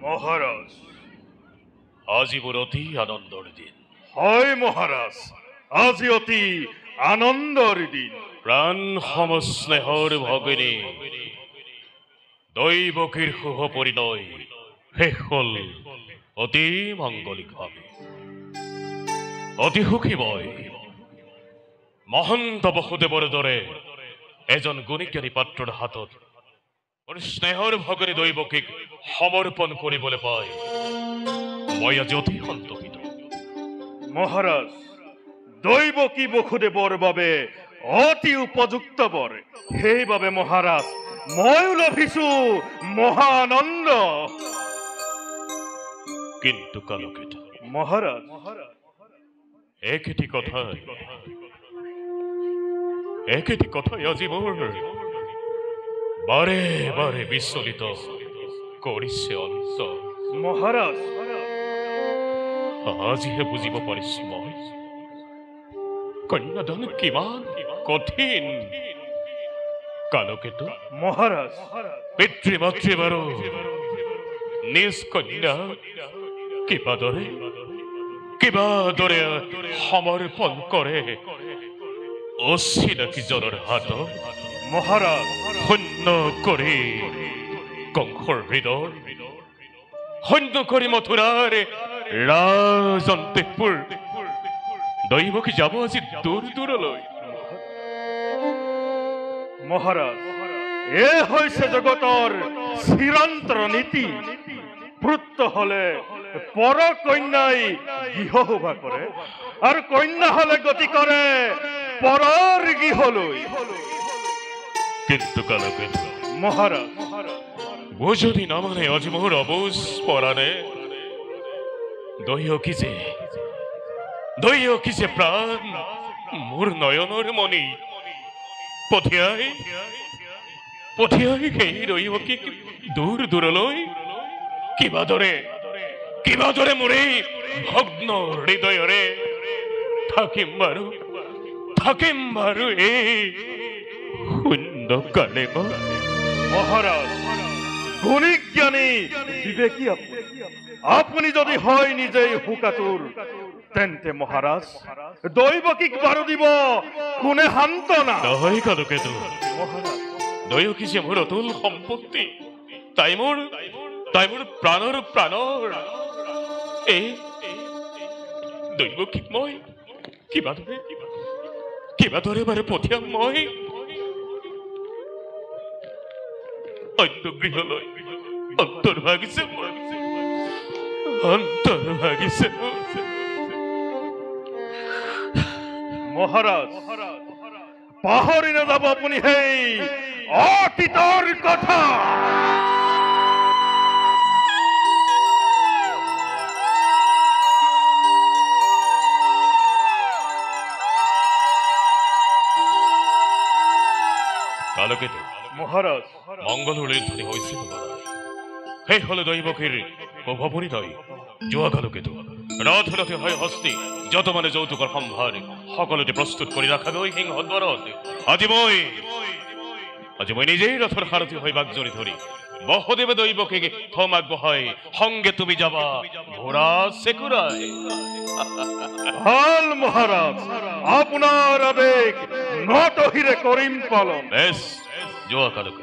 মহাৰাজ, আজি অতি আনন্দৰ দিন। হয় মহাৰাজ, আজি অতি আনন্দৰ দিন। প্ৰাণ সমস্নেহৰ ভগিনী দৈৱকীৰ শুভ পৰিণয় শেষ হল অতি মাংগলিকভাৱে। অতি সুখী মই মহন্ত বসুদেৱৰ দৰে এজন গুণীজ্ঞানী পাত্ৰৰ হাতত স্নেহৰ ভগিনী দৈৱকীক সমৰ্পণ কৰিবলৈ পাই মই আজি অতি সন্তোষিত। মহাৰাজ, দৈৱকী বসুদেৱৰ বাবে অতি উপযুক্ত বৰ। সেইবাবে মহাৰাজ ময়ো লভিছো মহা আনন্দ। কিন্তু কালকেতু মহাৰাজ, একেটি কথাই আজি মোৰ বাৰে বাৰে বিচলিত কৰিছে অন্ত। মহাৰাজ, আজিহে বুজিব পাৰিছো মই কন্যাদান কিমান কঠিন। কালকেতু মহাৰাজ, পিতৃ মাতৃ বাৰু নিজ কন্যা কিবা দৰে সমৰ্পণ কৰে অচিনাকি জনৰ হাতত। মহাৰাজ, শূন্য কৰি কংসৰ হৃদয়, শূন্য কৰি মথুৰাৰ ৰাজন্তেপুৰ দৈৱকী যাব আজি দূৰ দূৰলৈ। মহাৰাজ, এ হৈছে জগতৰ চিৰন্তন নীতি। পুত্ৰ হলে পৰ কন্যাই গৃহ শোভা কৰে আৰু কন্যা হলে গতি কৰে পৰৰ গৃহলৈ। কিন্তু কালকেতু মহাৰাজ, বুঝনি না মানে আজি মোৰ অবুজ পৰাণে দৈয়কী যে প্ৰাণ মোৰ নয়নৰ মণি পঠিয়াই সেই দৈয়কীক দূৰ দূৰলৈ কিবা দৰে মোৰ এই ভগ্ন হৃদয়ৰে থাকিম বাৰু এই শূন্য কালে। মহাৰাজ, গুণীজ্ঞানী বিবেকী আপুনি যদি হয় নিজেই হুকাতুৰ, তেন্তে মহাৰাজ দৈৱকীক বাৰু দিব কোনে সান্তনা। নহয় কালকেতু, দৈয়কী যে মোৰ অতুল সম্পত্তি, তাই মোৰ প্ৰাণৰ এই দৈৱকীক মই কিবা দৰে বাৰু পঠিয়াম মই অন্য গৃহলৈ। অন্তৰ ভাগিছে মহাৰাজ, পাহৰি নাযাব আপুনি সেই অতীতৰ কথা। কালকেতু মহাৰাজ, মঙ্গলহূলিৰ ধ্বনি হৈছিল সেই হলে দৈৱকীৰ শুভ পৰিণয়। যোৱা কালকেতু ৰাধে হয় হস্তি যত মানে যৌতুকৰ সম্ভাৰ সকলোতে প্ৰস্তুত কৰি ৰাখাগৈ সিংহদ্বাৰত। আজি মই নিজেই ৰথৰ সাৰথি হৈ বাগজৰি ধৰি বসুদেৱে দৈৱকীক থম আগবঢ়াই সংগে তুমি যাবা ঘোঁৰা চেকুৰাই। ভাল মহাৰাজ, আপোনাৰ আদেশ নত হিরে করিম পালন। বেশ, জোয়া কালকে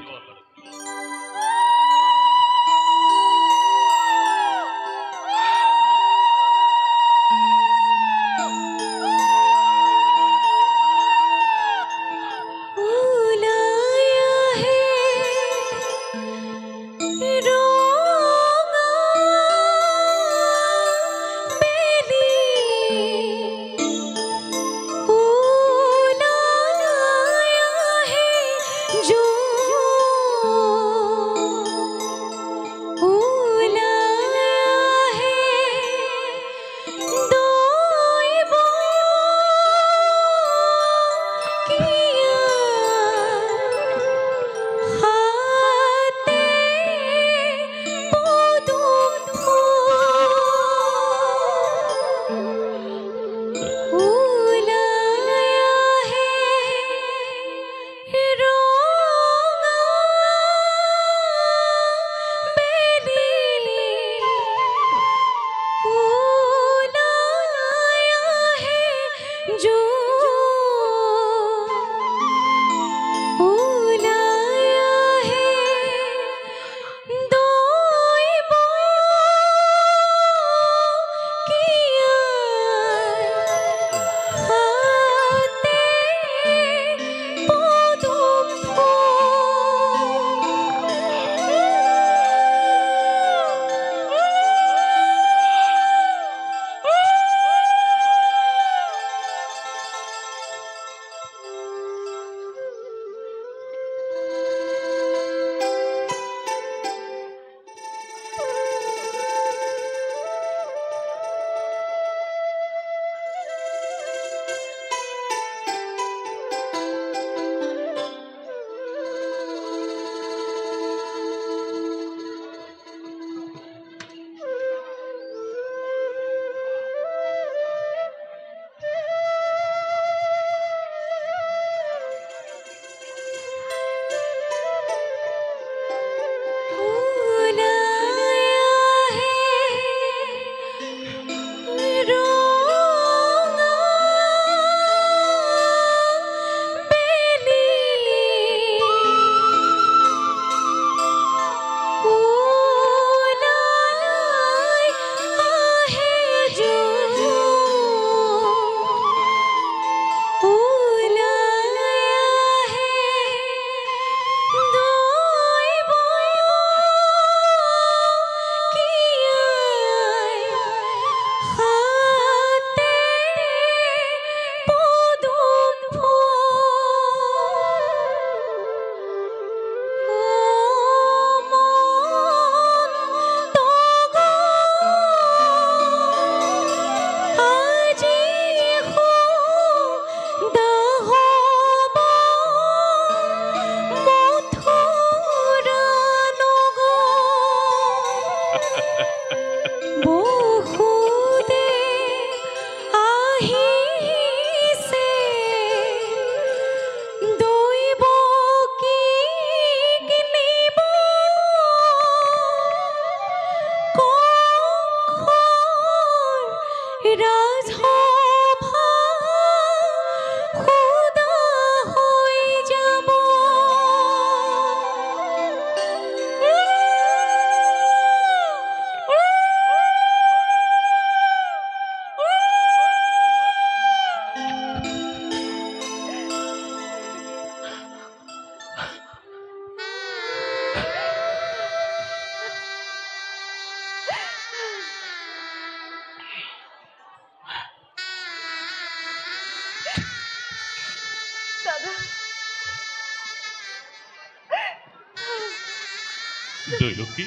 দৈলকী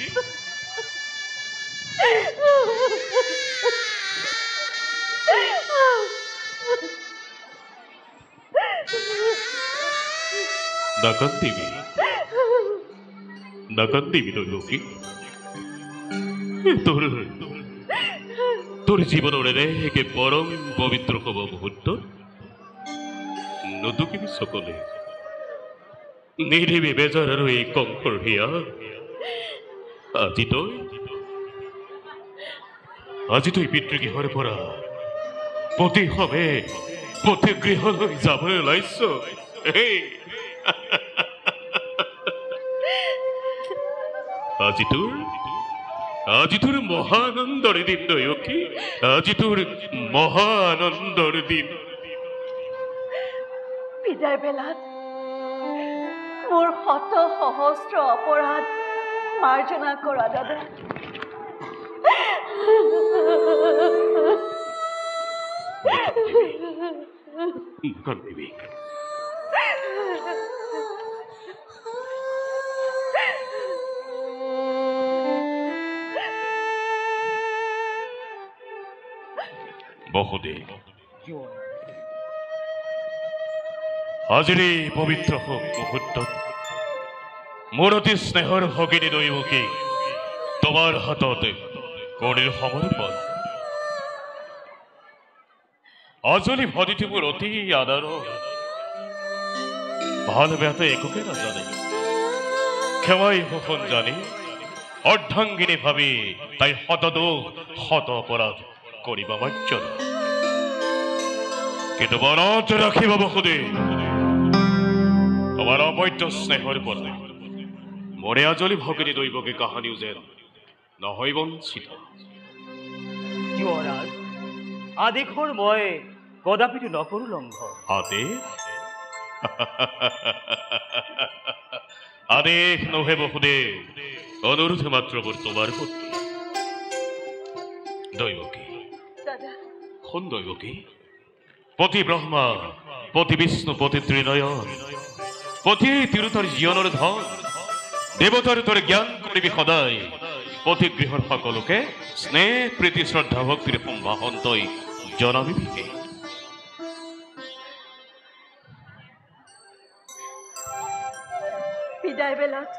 নাকান্দিবি দৈলকী তোর জীবনের একে পরম পবিত্র হব মুহূর্ত নদুকিবি সকলে নিরিবি বেজারার এই কঙ্কর হিয়া আজি তুই পিতৃগৃহর পরা পতি হবে পতিগৃহলৈ যাবলৈ ওলাইছ আজি তোৰ মহানন্দৰ দিন দয়কী আজি তোৰ মহানন্দৰ দিন বিদায় বেলাত মোৰ শত সহস্ৰ অপৰাধ মাৰ্জনা কৰা দাদা কান্দিবি বহুদে আজিৰ এই পবিত্ৰ মুহূৰ্তত মোৰ অতি স্নেহৰ ভগিনী দৈৱকী তোমাৰ হাতত কণীৰ সমৰ্পণ আজলি ভদিটি মোৰ অতি আদৰ ভাল বেয়াতে একোকে নাজানে ক্ষমাই শোষণ জানি অৰ্ধাংগিনী ভাবি তাই শতদোষ শত অপৰাধ কৰিব মাৰ্জনা কিন্তু মনত ৰাখিব বহুদে তোমাৰ অবৈধ স্নেহৰ পৰা মৰে আজলি ভগিনী দৈৱকী কাহানিও যেন নহয় বঞ্চিত যুৱৰাজ আদেশৰ মই কদাপিতো নকৰো লংঘন আদেশ নহে বহুদে অনুৰোধ মাত্ৰ মোৰ তোমাৰ প্ৰতি দৈৱকী শুন দৈৱকী পতি ব্ৰহ্মা পতি বিষ্ণু পতি ত্ৰিনয়ন পতি তিৰুতাৰ জীয়নৰ ধন দেৱতাৰ তোৰ জ্ঞান কৰিবি সদায় পতি গৃহৰ সকলোকে স্নেহ প্ৰীতি শ্ৰদ্ধা ভক্তিৰ সম্ভাষণ তই জনাবি বিদায় বেলাত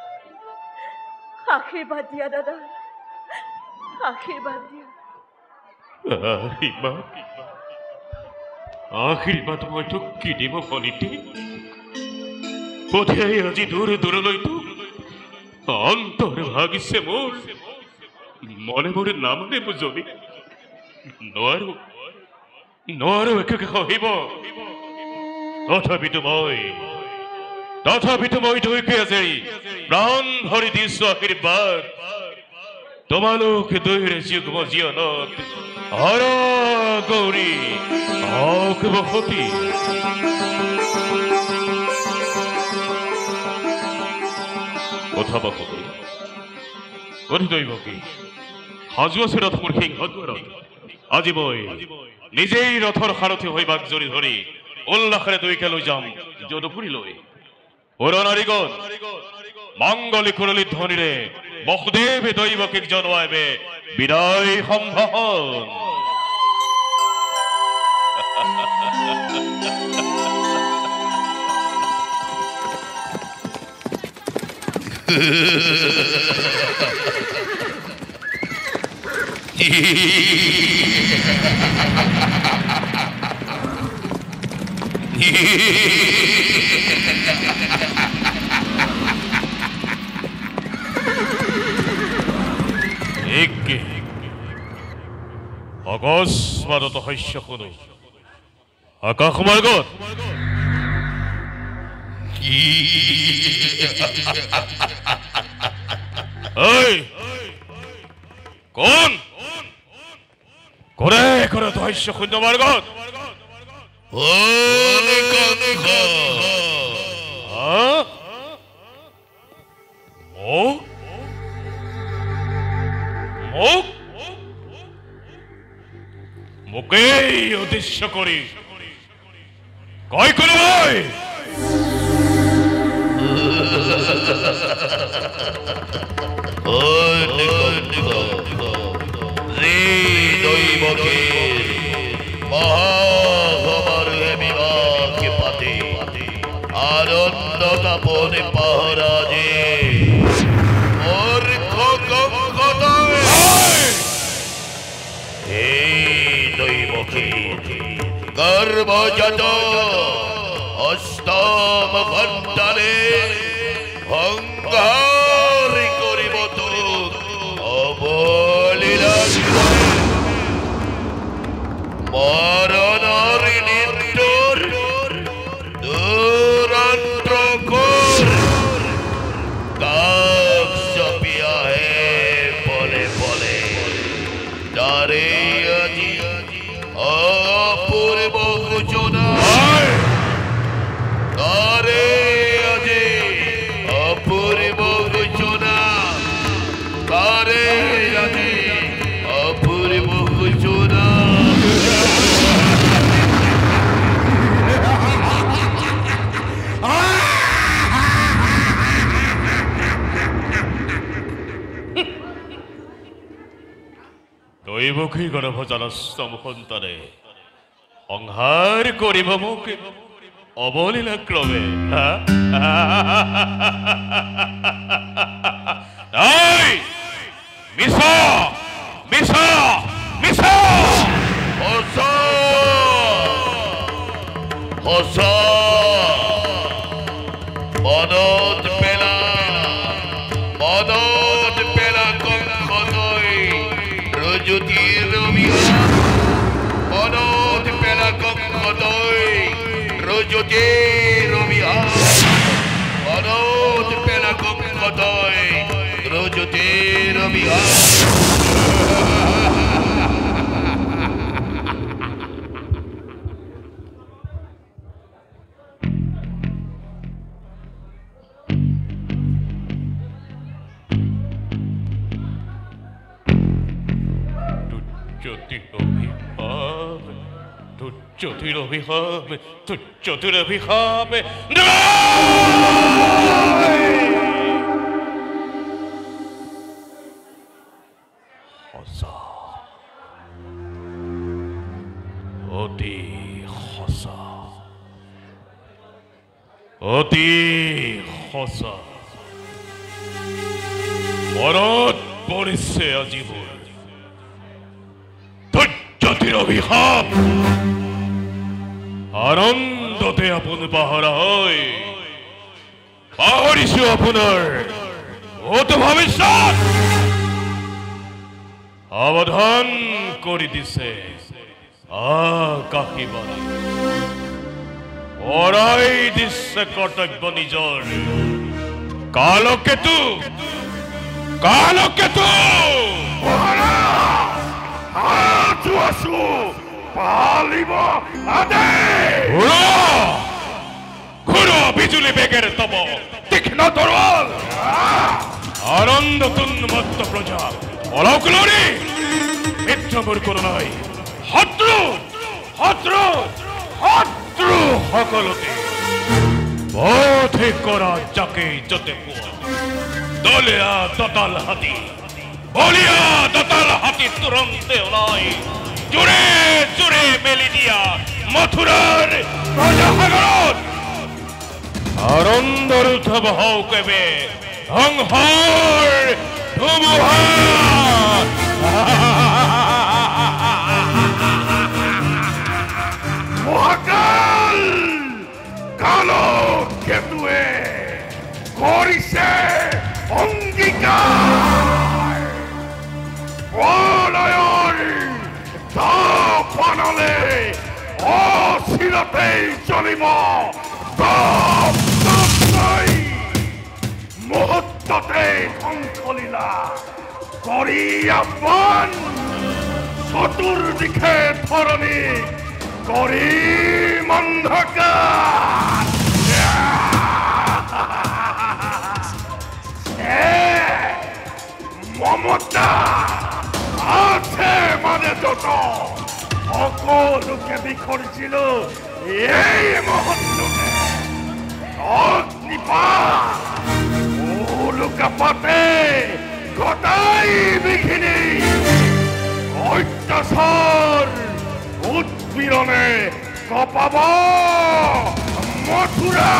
আশীৰ্বাদ দিয়া দাদা আশীৰ্বাদ দিয়া আশীৰ্বাদ মই তোক কি দিব ফলিতি পঠিয়াই আজি দূৰ দূৰলৈতো অন্তৰ ভাগিছে মোৰ মনে মনে নামনে বুজনি নোৱাৰো একে সহিব তথাপিতো মই দৈকে আজি প্ৰাণ ভৰি দিছো আশীৰ্বাদ তোমালোক দৈৰে যুগ্ম জীৱনত হৰ গৌৰী হওক বসতি কথা বসতি অধি দৈৱকী সাজু আছে ৰথ মোৰ সিংহদ্বাৰত আজি মই নিজেই ৰথৰ সাৰথি হৈ বাক জৰি ধৰি উল্লাসেৰে দৈকে লৈ যাম যদুপুৰীলৈ পুৰণাৰীগণ মংগলী কুৰলী ধ্বনিৰে বসুদেৱ দৈৱকীক জনোৱাইবে বিদায় সম্ভাষণ অকস্মাত শস্য শুনো আকাশ মাৰ্গত কোন কৰে কৰে শস্য শূন্য মাৰ্গত মোকেই উদ্দেশ্য কৰি কয় কোনোবাই আনন্দ কাপনে পাহৰাজে গৰ্বজাত অষ্টম ঘণ্টাৰে হংকাৰি কৰিব তোক অবলীলা মৰণৰ নিত্য দৈবকী গণভজনস্তম সন্তানে সংহাৰ কৰিব মোক অবলীলা ক্ৰমে মিছা মিছা মিছা সঁচা সঁচা মনত পেলা কংসলৈ ৰজুতিৰ ৰবিহা মনত পেলা কংসলৈ ৰজুতিৰ ৰবিহা মনত পেলা কংসলৈ ৰজুতিৰ ৰবিহা তুচ্ছতিৰ অভিশাপে অতি সঁচা অতি সঁচা মনত পৰিছে আজি মোৰ তুচ্ছতিৰ অভিশাপ আনন্দতে আপোন পাহৰা হয় পাহৰিছো আপোনাৰ ভূত ভৱিষ্যত সাৱধান কৰি দিছে আকাশীবাণী পৰাই দিছে কৰ্তব্য নিজৰ কালকেতু কালকেতু আছো পালিব আদে ঘুৰো বিজুলী বেগেৰে তব তীক্ষ্ণ তৰোৱাল আনন্দ তুন্মত্ত প্ৰজা অলৌকলৰি মিথ্যা মোৰ কোনো নাই শত্ৰু শত্ৰু শত্ৰু সকলোতে বধে কৰা যাকে যতে পোৱা দলীয়া দতাল হাতী বলিয়া দতাল হাতী তুৰন্তে ওলাই জোৰে জোৰে মেলি দিয়া মথুৰাৰ প্ৰজাসাগৰত আনন্দৰ উৎসৱ হওক এবে ধ্বংসৰ ধুমুহা মহাকাল কালকেতুৱে কৰিছে অংগীকাৰ প্ৰলয়ৰ দাপনলে অচিৰতেই চলিব মুহূৰ্ততে ধ্বংসলীলা কৰি আহ্বান চতুৰ্দিশে ধৰণী কৰি অন্ধকাৰ মমতা আছে মানে যত সকলোকে বিখৰিছিল এই মুহূৰ্ততে অগ্নিপাত উলুকাপাতে গতাই বিঘিনি অত্যাচাৰ উৎপীড়নে কপাব মথুৰা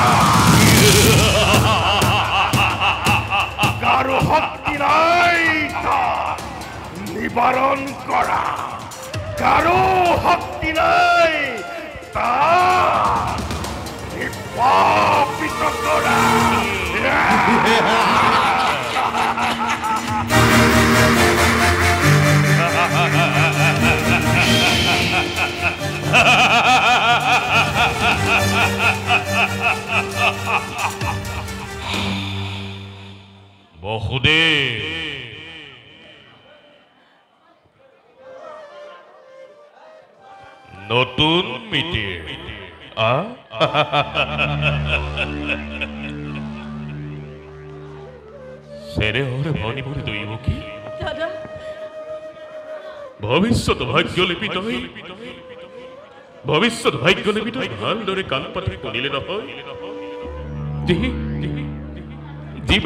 কাৰো শক্তি নাই তাক নিবাৰণ কৰা কাৰো শক্তি নাই তাক নিপাপিত কৰা বহুদেৱ নতুন মিতিৰ সেৰে ওৰে ভনি ভৰে দৈবকী দাদা ভবিষ্যৎ ভাগ্য লিপিত হই ভবিষ্যৎ ভাগ্য লিপিত ভালদৰে কাণ পাতি শুনিলে নহয় যি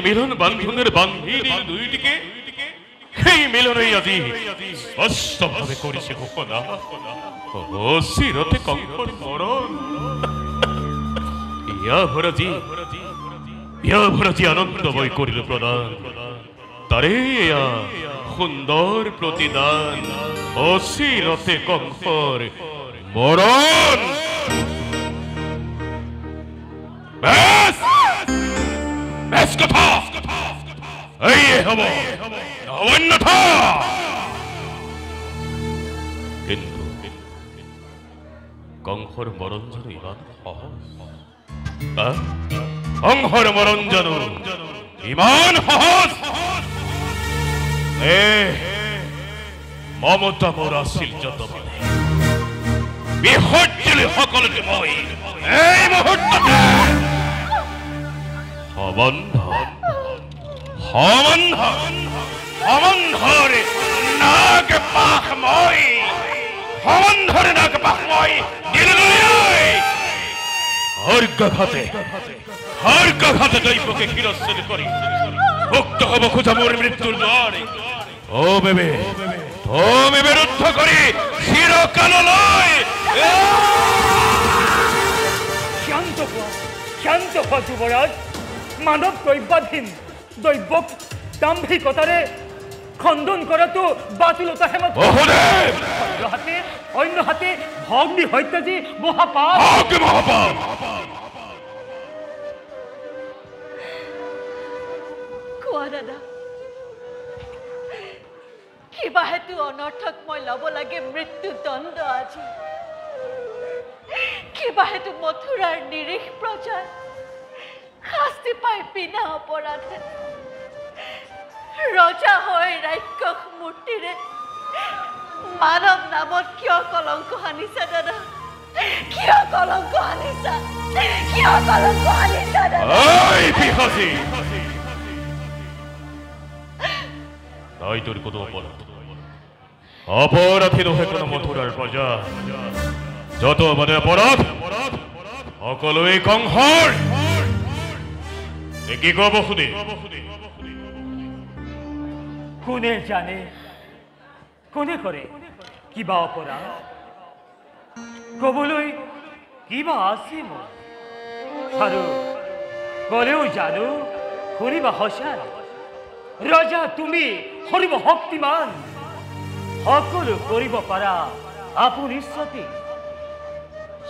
মিলন বান্ধনেৰে বান্ধি দিল দুইটিকে এই মিলনই আজি স্পষ্টভাৱে কৰিছে ঘোষণা অচিৰতে কংসৰ মৰণ ইয়া ভৰাজি আনন্দময় কৰিলো প্ৰদান তাৰে এয়া সুন্দৰ প্ৰতিদান অচিৰতে কংসৰ মৰণ বেশ কথা এই হব অন্যথা কিন্তু কংসৰ মৰণ জানো ইমান সহজ কংসৰ মৰণ জানো ইমান সহজ মমতা মোৰ আছিল যত মানে বিসৰ্জিলে সকলোকে মই এই মুহূৰ্ততে সমন্ধৰে নাক পাখ মই হৰ্গাঘাতে দৈবকে শিৰচ্ছেদ কৰি মুক্ত হব খোজা মোৰ মৃত্যুৰ দ্বাৰে ও বেবে তুমি বিৰুদ্ধ কৰি চিৰকাললৈ শান্ত হোৱা যুৱৰাজ মানৱ দৈবাধীন দৈবক দাম্ভিকতাৰে খণ্ডন কৰাটো বাতুলতা হেমত অন্য হাতে ভগ্নী হত্যা যে মহাপাপ কোৱা দাদা কিবা হেতু অনৰ্থক মই ল'ব লাগে মৃত্যুদণ্ড আজি কিবা হেতু মথুৰাৰ নিৰীহ প্ৰজাৰ শাস্তি পাই বিনা অপৰাধে ৰজা হৈ ৰাক্ষস মূৰ্তিৰে মানৱ নামত কিয় কলংক সানিছা দাদা কিয় কলংক সানিছা দাদা তাই তোর কোনো অপরাধী নহে কোনো মথুরার প্রজা যত মানে অপরাধ সকলোই কংসৰ কি কব শুনি কোনে জানে কোনে কৰে কিবা অপৰাধ কবলৈ কিবা আছে মোৰ আৰু কলেও জানো শুনিবা সঁচা ৰজা তুমি সৰ্ব শক্তিমান সকলো কৰিব পাৰা আপোন ইচ্ছাতে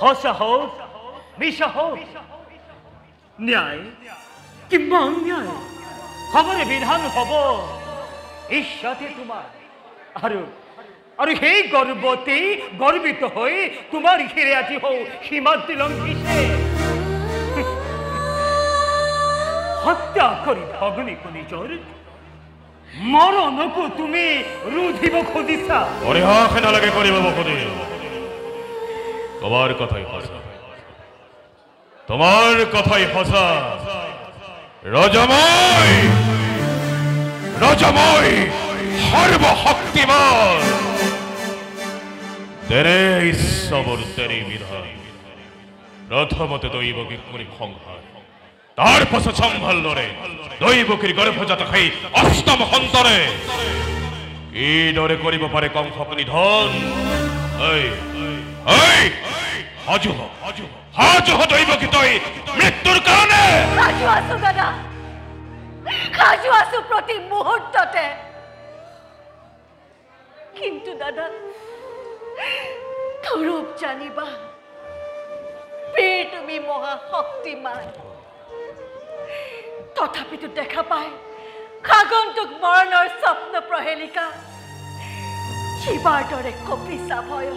সঁচা হওক মিছা হওক ন্যায় কিমান ন্যায় হবৰে বিধান হব ইচ্ছাতে তোমাৰ আৰু আৰু সেই গৰ্বতে গৰ্বিত হৈ তোমাৰ ঘিৰে আজি হও সীমান্তি লংঘিছে হত্যা কৰি ভগ্নীক নিজৰ মৰণকো তুমি ৰুধিব খুজিছা অৰিহাস নালাগে কৰিব বসুধি তোমাৰ কথাই সঁচা তোমাৰ কথাই সঁচা ৰজময় সৰ্বশক্তিমান তেনে ঈশ্বৰ তেনে বিধান প্ৰথমতে দৈৱকীক কৰি সংহাৰ তাৰ পাছত সম্ভালৰে দৈৱকীৰ গৰ্ভজাত সেই অষ্টম সন্তানে কিদৰে কৰিব পাৰে কংসক নিধন সাজু হ দৈৱকী তই মৃত্যুৰ কাৰণে সাজু আছো দাদা সাজু আছো প্ৰতি মুহূৰ্ততে কিন্তু দাদা ধৰূপ জানিবা তুমি মহাশক্তিমান তথাপিতো দেখা পায় খাগন্তুক মৰণৰ স্বপ্ন প্ৰহেলিকা শিৱাৰ দৰে কপিছা ভয়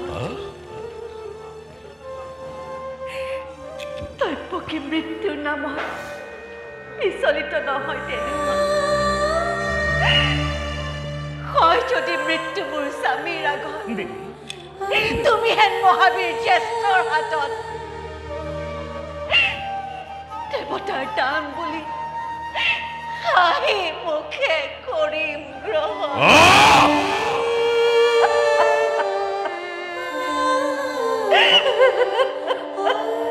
দৈৱকী মৃত্যুৰ নামত বিচলিত নহয় তেনেকুৱা হয় যদি মৃত্যু মোৰ স্বামীৰ আগত তুমি হেন মহাবীৰ জ্যেষ্ঠৰ হাতত দেৱতাৰ দান বুলি হাঁহি মুখে কৰিম গ্ৰহণ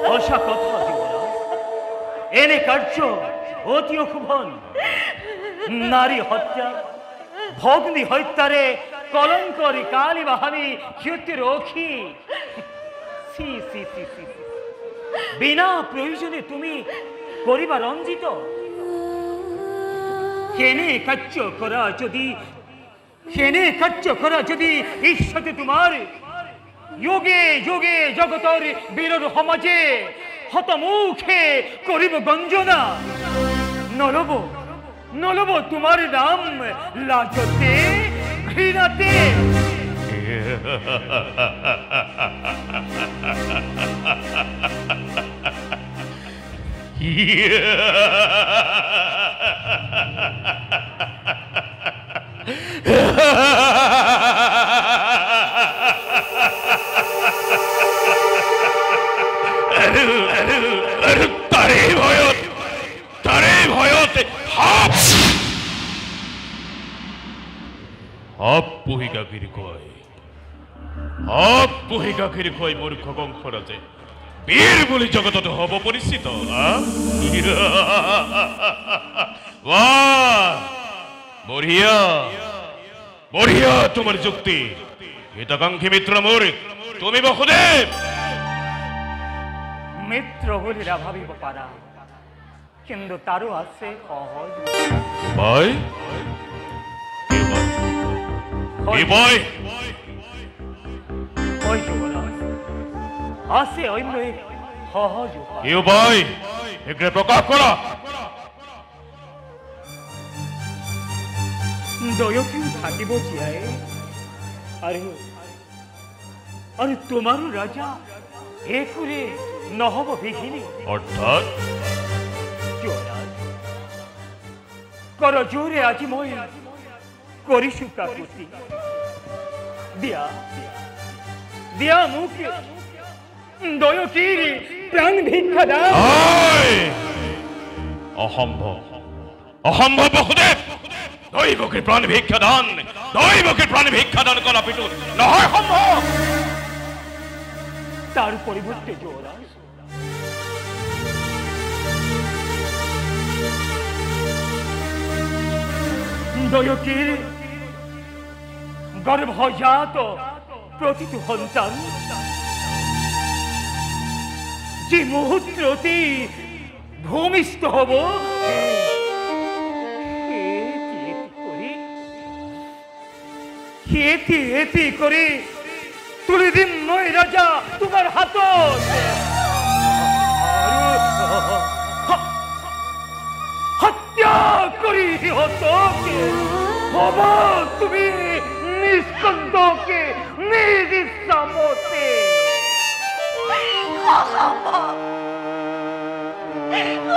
সঁচা কথা যুৱৰাজ এনে কাৰ্য অতি অশুভন নাৰী হত্যা ভগ্নী হত্যারে কলঙ্করি কালী বাহানি ক্ষতি রক্ষী সি সি সি সি বিনা প্রয়োজনে তুমি করিবা রঞ্জিত কেনে কার্য করা যদি ঈশ্বরে তোমার যোগে যোগে জগতর বীরর সমাজে হতমুখে করিব গঞ্জনা নলব তোমার নাম লাজতে ঘৃণাতে তারে ভয়ত হাপ পুহি গাখির কয় মূর্খ কংসরাজে বীর বলি জগতত হব পরিচিত বঢ়িয়া বঢ়িয়া তোমার যুক্তি হিতাকাঙ্ক্ষী মিত্র মোর তুমি বসুদেব মিত্র বলিরা ভাবিব পারা কিন্তু তারও আছে সহজ ভাই আছে অন্য সহজ ভাই এগুলো প্রকাশ করা দয়কিও থাকিব জীয়াই আরে তোমারও রাজা এ করে নহব বিঘিনী অর্থাৎ কর জোরে আজি মই করিছু কাকুতি দিয়া মুখে দয়কির প্রাণ ভিক্ষা দাও অসম্ভব বসুদেব দৈবকের প্রাণ ভিক্ষা দান করা পিটু নহয় সম্ভব তার পরিবর্তে যুবরাজ দয়কির গর্ভজাত প্রতিটি সন্তান যে মুহূর্ততে ভূমিষ্ঠ হব এটি করে তুলে দিন নয় রাজা তোমার হাত হত্যা করি হতকে হব তুমি নিষ্কন্দকে নিরিসামতে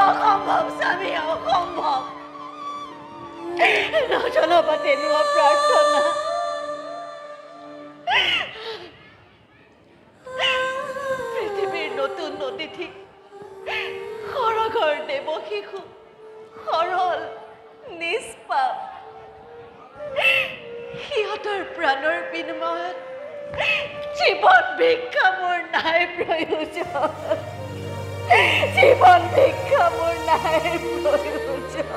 অসম্ভব স্বামী অসম্ভব নজনা বা তেনেকুৱা প্ৰাৰ্থনা পৃথিৱীৰ নতুন অতিথি সৰগৰ দেৱ শিশু সৰল নিষ্পাপ সিহঁতৰ প্ৰাণৰ বিনিময়ত জীৱন ভিক্ষা মোৰ নাই প্ৰয়োজন জীবন ভিক্ষা মোৰ নাই প্ৰয়োজন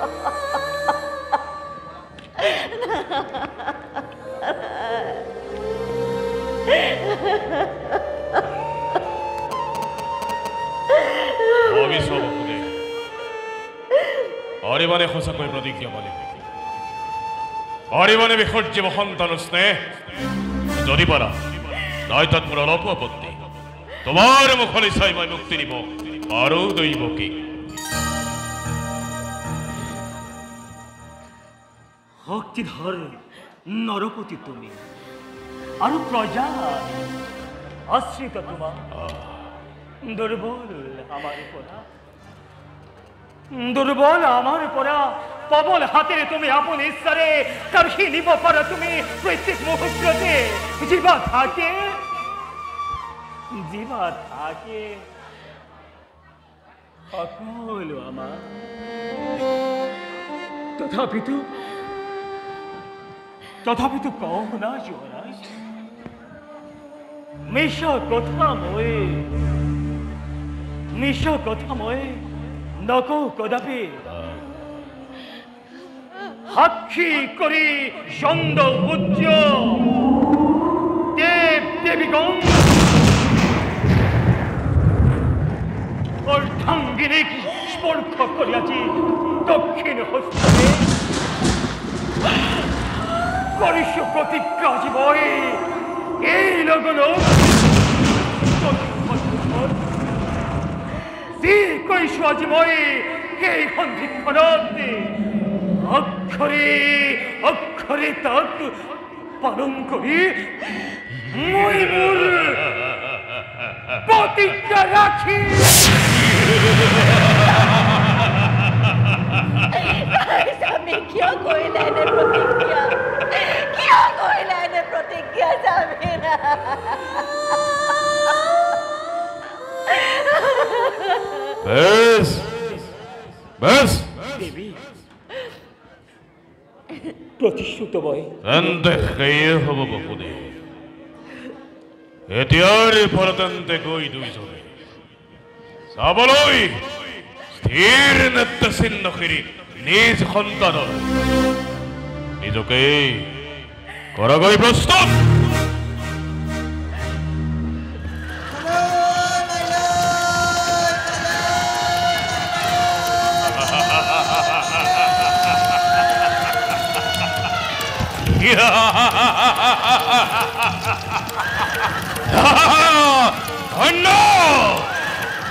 অৰিবানে সঁচাকৈ প্ৰতিজ্ঞা বলে অৰিবানে বিসৰ্জীৱ সন্তান স্নেহ যদি পাৰা নাই তাত মোৰ অলপ আপত্তি তোমাৰ মুখলৈ চাই মই মুক্তি দিব আৰু দৈবকী শক্তিধর নরপতি তুমি আর প্রজা আশ্রিত তোমার দুর্বল আমার পরা পবল হাতে তুমি আপন ঈশ্বরে কারহি নিব পারা তুমি প্রত্যেক মুহূর্তে জীবা থাকে সকল আমার তথাপি তো কও না যুবরাজ মিশা কথা ময়ে নকো কদাপি সাক্ষী করি সন্দ উচ্চ দেব দেবীগণ অর্ধাঙ্গিনীক স্পর্শ করিয়াছি দক্ষিণ হস্তে করিস প্রতিজ্ঞা জীবই এই লগন যি কৈছো আজি মই সেই সন্ধিক্ষণত অক্ষৰে অক্ষৰে তাক পালন কৰি মই মোৰ প্ৰতিজ্ঞা ৰাখি স্বামী কিয় কৰিলে এনে প্ৰতিজ্ঞা কিয় কৰিলে এনে প্ৰতিজ্ঞা স্বামীৰা বেশ বেশ দেবী প্ৰতিশ্ৰুত বয় তেন্তে সেয়ে হ'ব বপুদে এতিয়াৰ পৰা তেন্তে গৈ দুইজনে চাবলৈ স্থিৰ নেত্ৰচিহ্ন কৰি নিজ সন্তানৰ নিজকে কৰাগৈ প্ৰস্তুত ধন্য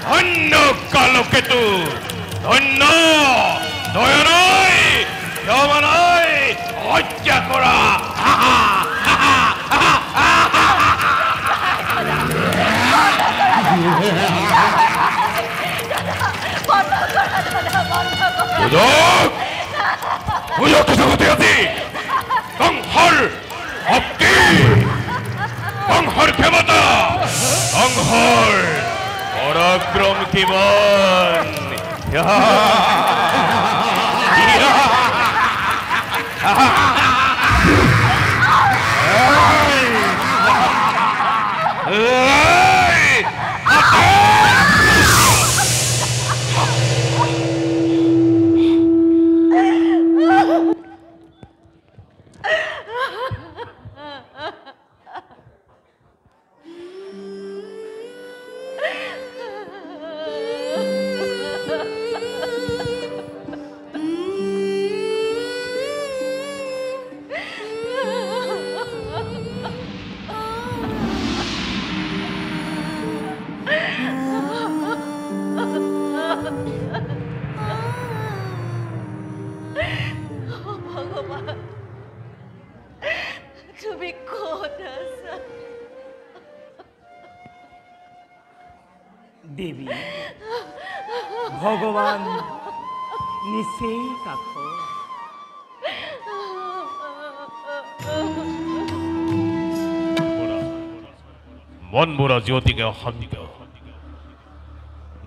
ধন্য কালকেতু ধন্য দয়ানয় ক্ষমানয় হত্যা কৰা সুযোগ জগতে আজি সংসাৰ শক্তি সংসাৰ ক্ষমতা সংসাৰ পৰাক্ৰম কিমান ভগৱান তুমি ক'ত আছা দেবী ভগৱান নিচেই কাষ মনমোৰা জ্যোতিকে অশান্ত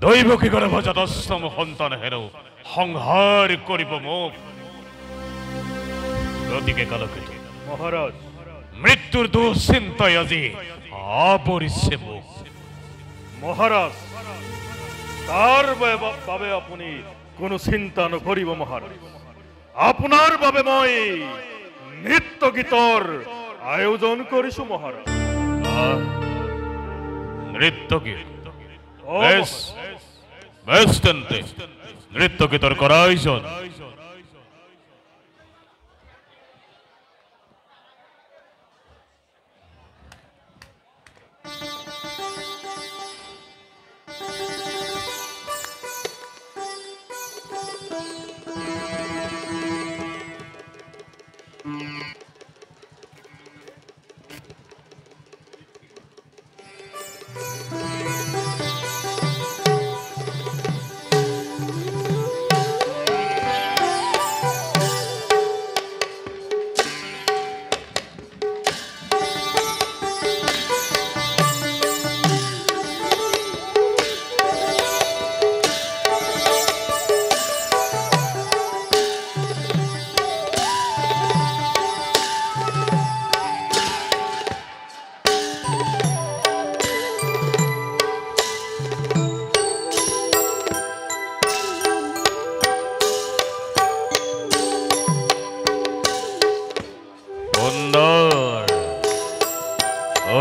দৈৱকী গৰ্ভজাত অষ্টম সন্তান হেনো সংহাৰ কৰিব মোক গতিকে কালকেতু মহাৰাজ মৃত্যুৰ দুশ্চিন্তাই আজি আৱৰিছে মোক মহাৰাজ তাৰ বাবে আপুনি কোনো চিন্তা নকৰিব মহাৰাজ আপোনাৰ বাবে মই নৃত্য গীতৰ আয়োজন কৰিছো মহাৰাজ নৃত্য গীত ও বেশ বেশ তেন্তে নৃত্য গীতৰ কৰা আয়োজন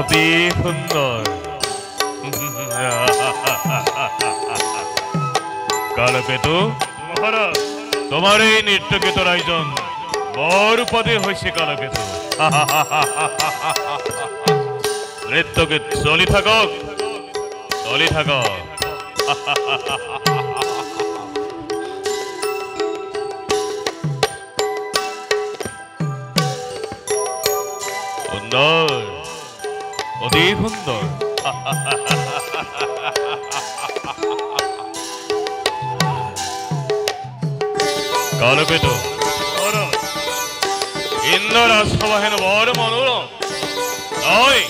অতি সুন্দর কালকেতু মহারাজ তোমার এই নৃত্যগীতর আয়োজন বড় পদে হয়েছে কালকেতু নৃত্যগীত চলি থাকক চলি থাকক সুন্দর অতি সুন্দর কালকেতু মহারাজ ইন্দ্ররাজ সভা হেন বড় মনোরম নয়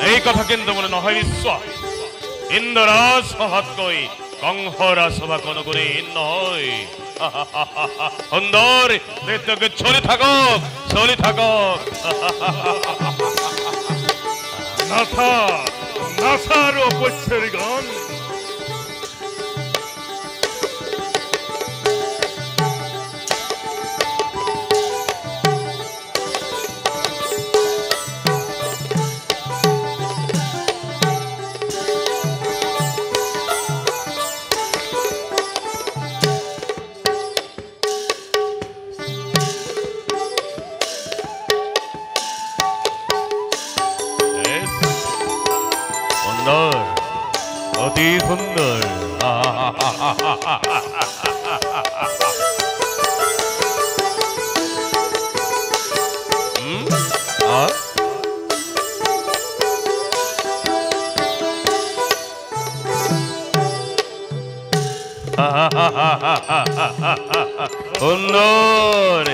এই কথা কিন্তু মনে নহয় বিশ্বাস ইন্দ্ররাজ সভাতকৈ কংসরাজ সভা কোনো গুণে নহয় সুন্দর নৃত্যকে চলি থাকক চলি থাকক নাথা নাসার অপচ্ছের গান সুন্দর অতি সুন্দর সুন্দর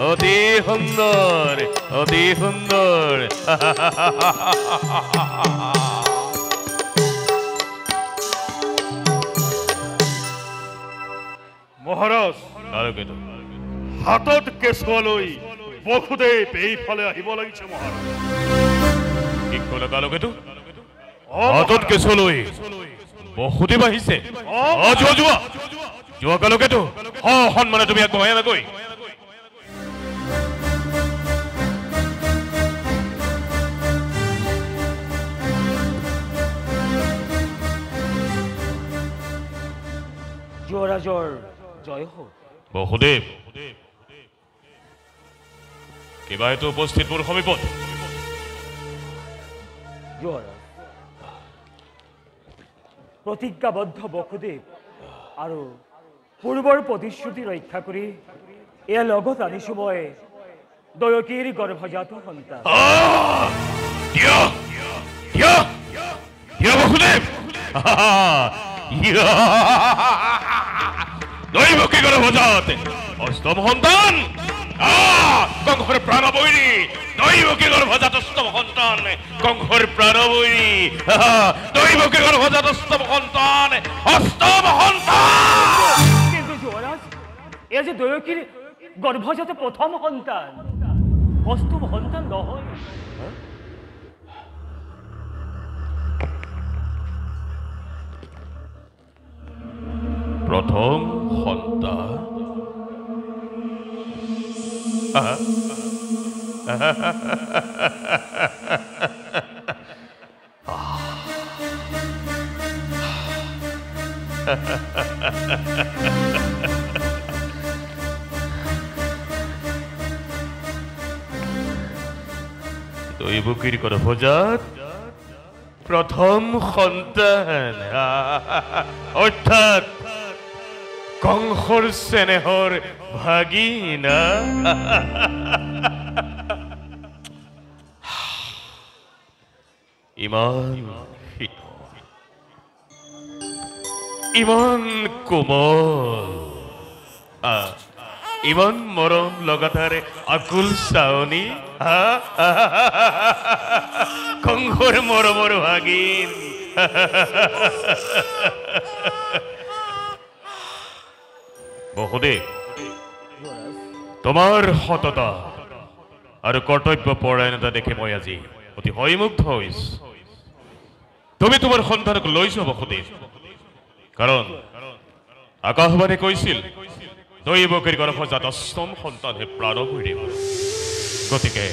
অতি সুন্দর অতি সুন্দর মহারাজ কালকেতু হাতত কেঁচুৱা লৈ বসুদেৱ এইফালে আহিব লাগিছে মহাৰাজ কি ক'লে কালকেতু অ হাতত কেঁচুৱালৈ বসুদেৱ আহিছে যোৱা যোৱা যোৱা কালকেতু সন্মানে তুমি আগবঢ়াই আনাগৈ যুৱৰাজৰ জয় হোক বসুদেৱ কিবা এইটো উপস্থিত মোৰ সমীপত যুৱৰাজ প্ৰতিজ্ঞাবদ্ধ বসুদেৱ আৰু পূৰ্বৰ প্ৰতিশ্ৰুতি ৰক্ষা কৰি এয়া লগত আনিছো মই দয়কীৰ গৰ্ভজাত সন্তান বসুদেৱ দৈবকী গৰ্ভজাত অষ্টম সন্তান কংসৰ প্ৰাণবৈৰী দৈবকী গৰ্ভজাত অষ্টম সন্তান কংসৰ প্ৰাণবৈৰী দৈবকী গৰ্ভজাত অষ্টম সন্তান কিন্তু যুৱৰাজ এয়া যে দয়কীৰ গৰ্ভজাত প্ৰথম সন্তান অষ্টম সন্তান নহয় প্ৰথম সন্তান দৈবকীৰ গৰ্ভজাত প্ৰথম সন্তান অৰ্থাৎ কংসৰ চেনেহৰ ভাগিনা ইমান শীতল ইমান কোমল ইমান মৰম লগাতাৰে আকুল চাৱনী কংসৰ মৰমৰ ভাগিন বসুদেৱ তোমাৰ সততা আৰু কৰ্তব্য পৰায়ণতা দেখি মই আজি অতি হয়মুগ্ধ হৈছো তুমি তোমাৰ সন্তানক লৈছো বসুদেৱ কাৰণ আকাশবাণী কৈছিল দৈবকীৰ গৰ্ভজাত অষ্টম সন্তানহে প্ৰাণবৈৰী গতিকে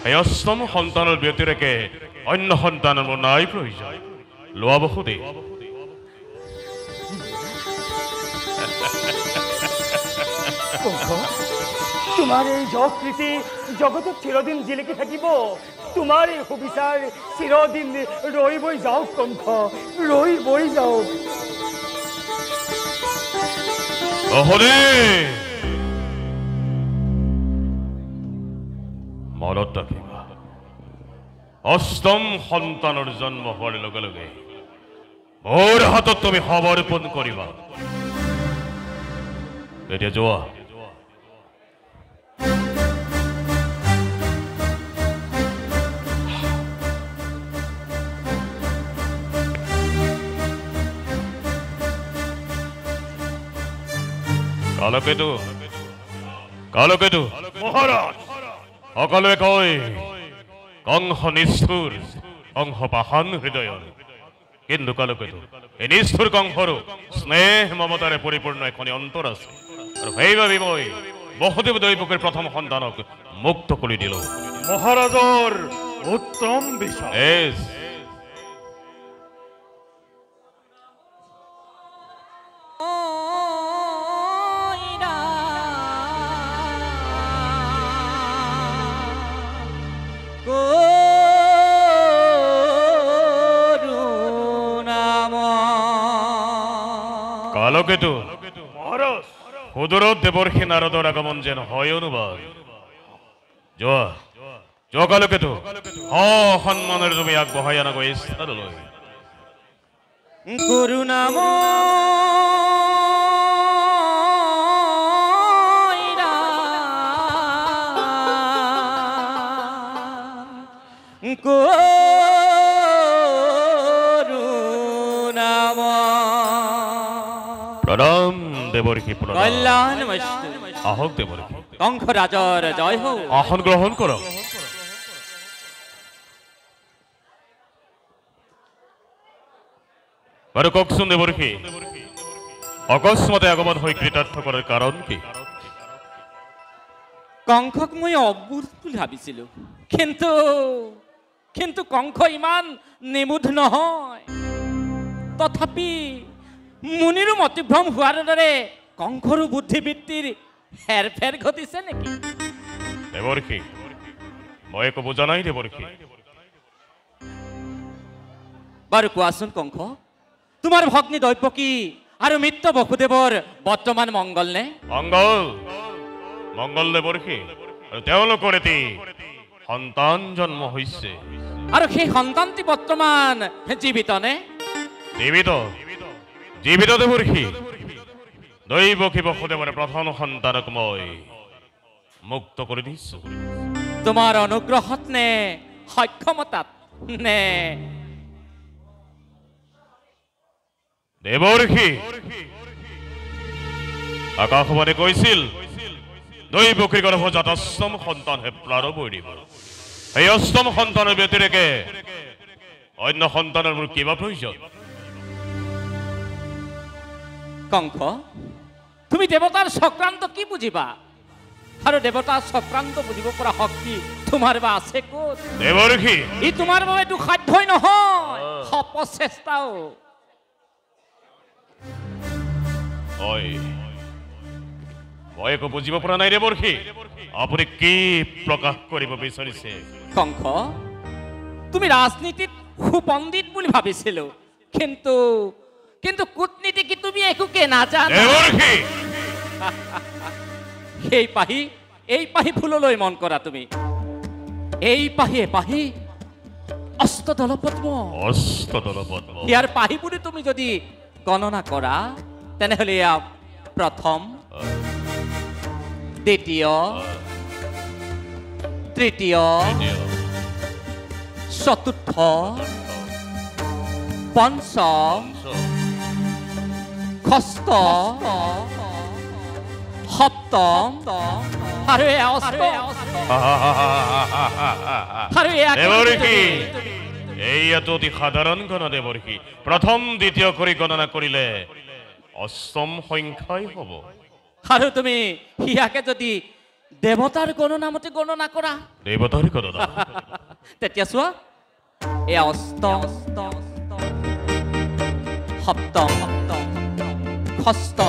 এই অষ্টম সন্তানৰ ব্যতিৰেকে অন্য সন্তানৰ মোৰ নাই প্ৰয়োজন লোৱা বসুদেৱ তোমাৰ এই যকৃতি জগতত চিৰদিন জিলিকি থাকিব তোমাৰ এই সুবিচাৰ চিৰদিন ৰৈ বৈ যাওক কংস ৰৈ বৈ যাওক মনত ৰাখিবা অষ্টম সন্তানৰ জন্ম হোৱাৰ লগে লগে মোৰ হাতত তুমি সমৰ্পণ কৰিবা এতিয়া যোৱা কালকেতু মহাৰাজ সকলোৱে কয় কংস নিষ্ঠুৰ কংস পাষাণ হৃদয়ৰ কিন্তু কালকেতু এই নিষ্ঠুৰ কংসৰো স্নেহ মমতাৰে পৰিপূৰ্ণ এখন অন্তৰ আছে আৰু সেইবাবে মই বসুদেৱ দৈৱকীৰ প্ৰথম সন্তানক মুক্ত কৰি দিলো মহাৰাজৰ উত্তম বিচাৰ কালকেতু মহাৰাজ সুদূৰত দেৱৰ্ষি নাৰদৰ আগমন যেন হয় অনুবাদ যোৱা যোৱা কালকেতু সন্মানেৰে তুমি আগবঢ়াই আনাগৈ স্থানলৈ কৰুণাম প্ৰণাম দেৱৰ্ষি কল্যাণ আহক দেৱৰ্ষি কংস ৰাজৰ জয় হোক আসন গ্ৰহণ কৰক বাৰু কওকচোন দেৱৰ্ষি অকস্মাতে আগমন হৈ কৃতাৰ্থ কৰাৰ কাৰণ কি কংসক মই অবুধ বুলি ভাবিছিলো কিন্তু কিন্তু কংস ইমান নিমুধ নহয় তথাপি মুনিৰো মতিভ্ৰম হোৱাৰ দৰে কংসৰো বুদ্ধিবৃত্তিৰ হেৰফেৰ ঘটিছে নেকি দেৱৰ্ষি মই একো বুজা নাই দেৱৰ্ষি বাৰু কোৱাচোন কংস তোমাৰ ভগ্নী দৈৱকী আৰু মিত্ৰ বসুদেৱৰ বৰ্তমান মংগল নে মংগল দেৱৰ্ষি আৰু তেওঁলোকৰ এটি সন্তান জন্ম হৈছে আৰু সেই সন্তানটি বৰ্তমান জীৱিত নে জীৱিত দেৱৰ্ষি দৈৱকী বসুদেৱৰ প্ৰথম সন্তানক মই মুক্ত কৰি দিছো তোমাৰ অনুগ্ৰহত নে সক্ষমতাত নে দেৱৰ্ষি আকাশবাণী কৈছিল দৈৱকীৰ গৰ্ভজাত অষ্টম সন্তানহে প্ৰাৰম্ভ দিব এই অষ্টম সন্তানৰ ব্যতিৰেকে অন্য সন্তানৰ মোৰ কিবা প্ৰয়োজন কংস তুমি দেৱতাৰ চক্ৰান্ত কি বুজিবা আৰু দেৱতাৰ চক্ৰান্ত বুজিব পৰা শক্তি তোমাৰ বা আছে ক'ত দেৱৰ্ষি ই তোমাৰ বাবে এইটো সাধ্যই নহয় অপচেষ্টাও মই একো বুজিব পৰা নাই দেৱৰ্ষি আপুনি কি প্ৰকাশ কৰিব বিচাৰিছে কংস তুমি ৰাজনীতিত সুপণ্ডিত বুলি ভাবিছিলো কিন্তু কিন্তু কূটনীতি কি তুমি একোকে নাজানা দেৱৰ্ষি এই পাহি ফুললৈ মন কৰা তুমি এই পাহি অষ্টদল পদ্ম ইয়াৰ পাহি বুলি তুমি যদি গণনা কৰা তেনেহলে এয়া প্ৰথম দ্বিতীয় তৃতীয় চতুৰ্থ পঞ্চম ষষ্ঠ সপ্তম আৰু এইয়াতো অতি সাধাৰণ গণনা দেৱৰ্ষি প্ৰথম দ্বিতীয় কৰি গণনা কৰিলে অষ্টম সংখ্যাই হ'ব আৰু তুমি ইয়াকে যদি দেৱতাৰ গণনামতে গণনা কৰা দেৱতাৰ গণনা তেতিয়া চোৱা এয়া অষ্টম সপ্তম ষষ্ঠ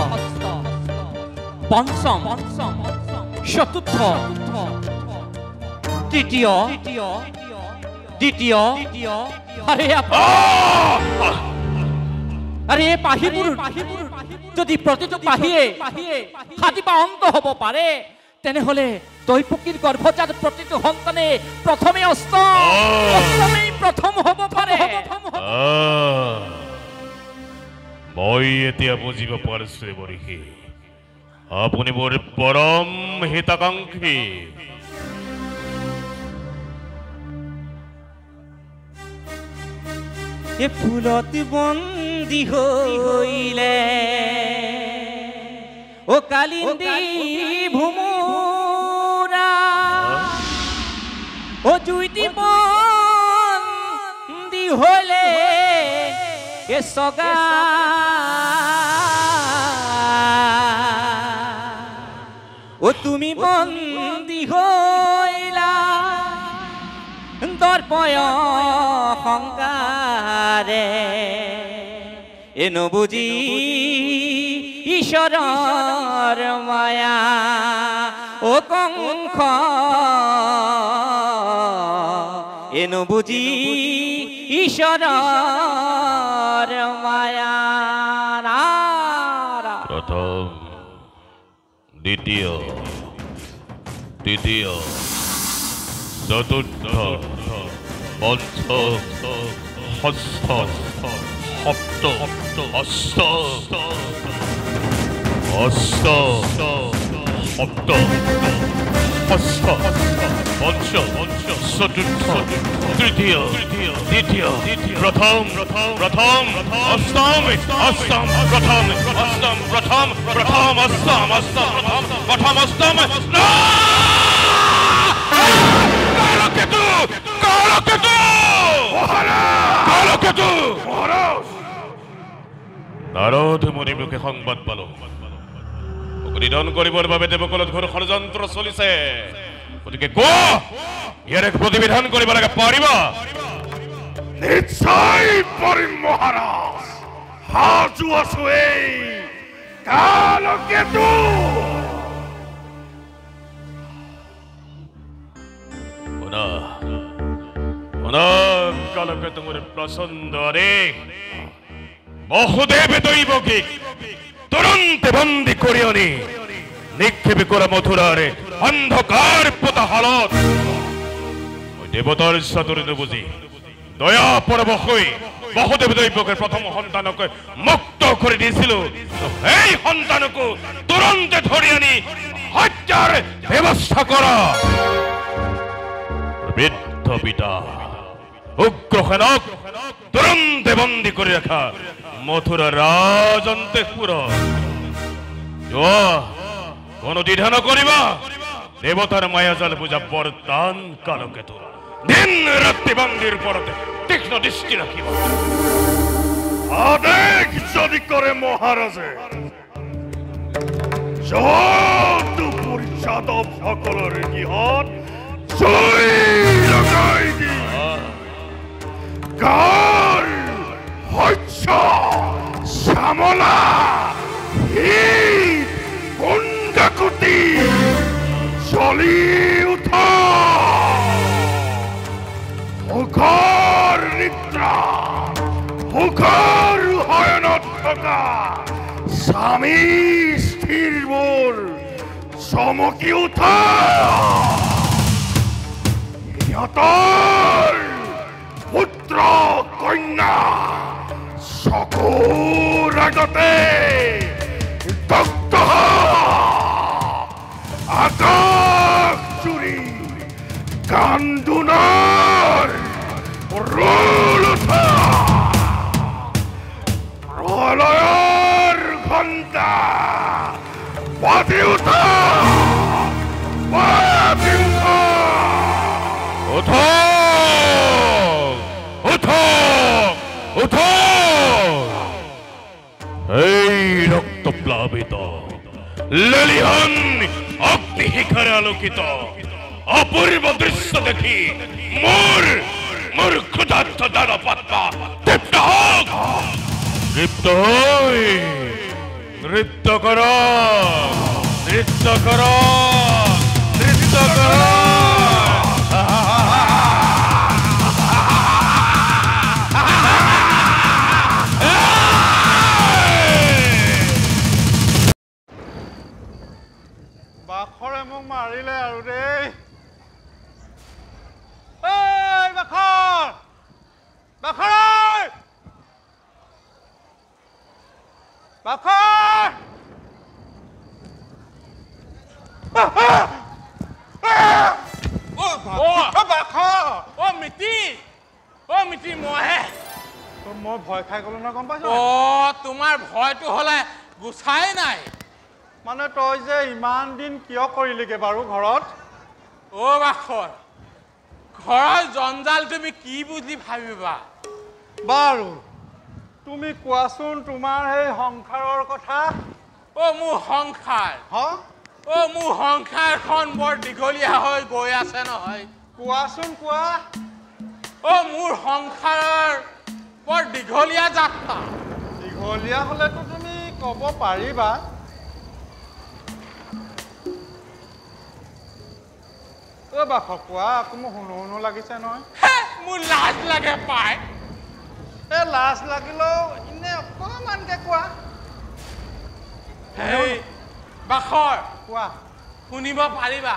পঞ্চম চতুৰ্থ তৃতীয় দ্বিতীয় আৰে এই পাহিবোৰ যদি প্ৰতিটো পাহিয়ে হাতিবা অন্ত হ'ব পাৰে তেনেহলে দৈপকীৰ গৰ্ভজাত প্ৰতিটো সন্তানে প্ৰথমে অষ্টমেই প্ৰথম হ'ব পাৰে মই এতিয়া বুজিব পাৰিছো বৰিষি আপুনি মোৰ পৰম হিতাকাংক্ষী এ ফুলত বন্দী হইলে ও কালিন্দী ভুমুরা ও জুইতি বন্দী হইলে এ সগা ও তুমি বন্দী হইলা দর্পয় সংকারে এনো বুঝি ঈশ্বরর মায়া ও কংখ এনো বুঝি ঈশ্বরর মায়া প্রথম দ্বিতীয় তৃতীয় চতুর্থ পঞ্চম ষষ্ঠ সপ্তম অষ্টম সপ্তম ষষ্ঠ পঞ্চম চতুর্থ তৃতীয় দ্বিতীয় প্রথম অষ্টম প্রথম অষ্টম নাৰদ মুনি লোকে সংবাদ পালো নিধন কৰিবৰ বাবে দেৱকুলত ঘোৰ ষড়যন্ত্ৰ চলিছে গতিকে ইয়াৰ এক প্ৰতিবিধান কৰিব লাগে পাৰিব নিশ্চয় পাৰিম মহাৰাজ সাজু আছো এই কালকেতু কালকেতু মোৰ প্ৰচণ্ড আদেশ বহুদেৱে দৈৱকীক তুৰন্তে বন্দী কৰি আনি নিক্ষেপি কৰা মথুৰাৰে অন্ধকাৰ পোতাশালত মই দেৱতাৰ চাতুৰি নুবুজি দয়া পৰৱশ হৈ বহুদেৱ দৈৱকে প্ৰথম সন্তানকে মুক্ত কৰি দিছিলো এই সন্তানকো তুৰন্তে ধৰি আনি হত্যাৰ ব্যৱস্থা কৰা বৃদ্ধ পিতা উগ্ৰসেনক তুৰন্তে বন্দী কৰি ৰাখা মথুৰা ৰাজন্তপুৰ কোন দ্বিধা নকৰিবা দেৱতাৰ মায়াজাল বুজা বৰদান কালকেতু দিন ৰাতি বন্দীৰ ওপৰতে তীক্ষ্ণ দৃষ্টি ৰাখিব আদেশ যদি কৰে মহাৰাজে যদুপুৰ যাদৱ সকলৰ গৃহত জুই লগাই দি গাৰ শস্য শ্যামলা গুণ্ডাকুটি জ্বলি উঠা মুখৰ নিদ্ৰা মুখৰ শয়নত থকা স্বামী স্থিৰবোৰ চমকি উঠা সিহঁতৰ পুত্ৰ কন্যা চকুৰ আগতে দগ্ধ আকাশ চুৰি কান্দোনৰ ৰোল উঠা প্ৰলয়ৰ ঘণ্টা বাজি উঠা বাজি উঠা এই ৰক্ত প্লাবিত লেলিহান অগ্নি বিহিকাৰে আলোকিত অপূৰ্ব দৃশ্য দেখি মোৰ ক্ষুধাৰ্ত দানপাত্মা তৃপ্ত হওক। তৃপ্ত হৈ নৃত্য কৰ, নৃত্য কৰ, নৃত্য কৰ। বাখৰে মোক মাৰিলে আৰু দেই। এই বাখৰ, বাখৰ, বাখৰ, মিতি মইহে মই ভয় খাই গলো না, গম পাইছ? তোমাৰ ভয়টো হলে গুচাই নাই। মানে তই যে ইমান দিন কিয় কৰিলিগে বাৰু ঘৰত? বাখৰ, ঘৰৰ জঞ্জাল তুমি কি বুজি ভাবিবা? বাৰু তুমি কোৱাচোন তোমাৰ সেই সংসাৰৰ কথা। মোৰ সংসাৰ, মোৰ সংসাৰখন বৰ দীঘলীয়া হৈ গৈ আছে নহয়। কোৱাচোন কোৱা। মোৰ সংসাৰৰ বৰ দীঘলীয়া যাত্ৰা। দীঘলীয়া হলেতো তুমি ক'ব পাৰিবা। বাখৰ কোৱা, আকৌ মোৰ শুনো শুনো লাগিছে নহয়। মোৰ লাজ লাগে পাই। লাজ লাগিলেও এনে অকণমানকে কোৱা। বাখৰ কোৱা। শুনিব পাৰিবা?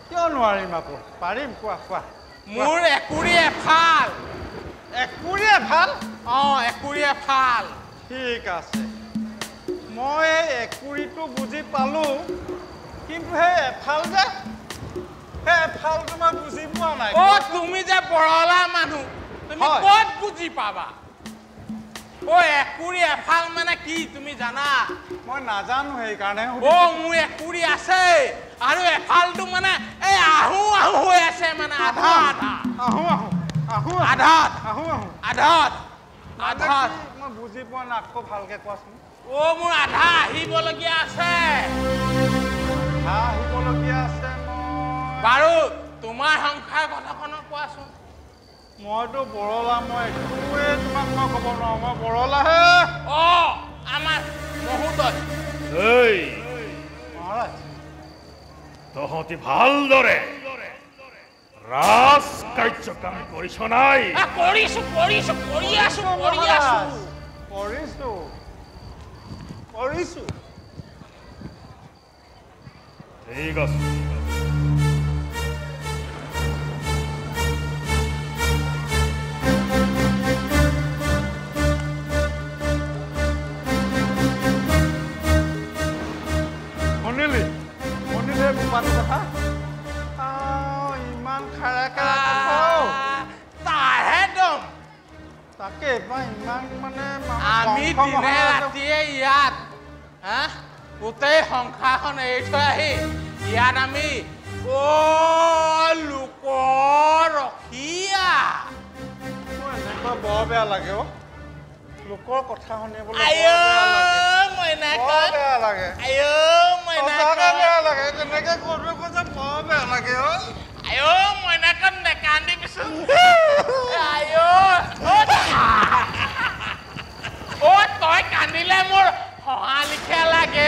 কিয় নোৱাৰিম আকৌ, পাৰিম, কোৱা কোৱা। মোৰ একুৰি এফাল। একুৰি এফাল? একুৰি এফাল। ঠিক আছে, মই এই একুৰিটো বুজি পালো, কিন্তু সেই এফাল যে, সেই এফালটো মই বুজি পোৱা নাই। তুমি যে বৰলা মানুহ, তুমি ক'ত বুজি পাবা? একুৰি এফাল মানে কি তুমি জানা? মই নাজানো, সেইকাৰণে মোৰ একুৰি আছে, আৰু এফালটো মানে এই আহো আহো হৈ আছে, মানে আধা আধা। আধাত মই বুজি পোৱা নাই, আকৌ ভালকে কোৱাচোন। মোৰ আধা আহিবলগীয়া আছে। আহিবলগীয়া আছে বাৰু তোমাৰ সংসাৰ কথাখনক কোৱাচোন। মইতো বৰলা, মই একোৱে তোমাক মই ক'ব নোৱাৰো, মই বৰলাহে। আমাৰ মহোদয়। মহাৰাজ, তহঁতি ভালদৰে ৰাজ কাৰ্য কাম কৰিছ নাই? কৰিছো কৰিছো কৰি আছো কৰি আছো কৰিছো কৰিছো। ঠিক আছে, শুনিলি বোপাটোৰ কথা? ইমান খাৰা তাহে দম। তাকে ইমান মানে আমি দিনে ৰাতিয়ে ইয়াত গোটেই সংসাৰখন এৰি থৈ আহি ইয়াত আমি লোকৰ ৰখীয়া। এনেকুৱা বৰ বেয়া লাগে। লোকৰ কথা শুনিবলৈ বেয়া লাগে। বেয়া লাগে, তেনেকে কৰিব কৈছে, বৰ বেয়া লাগে। মইনাকন নেকান্দিবিচোন। তই কান্দিলে মোৰ হহা লিখা লাগে।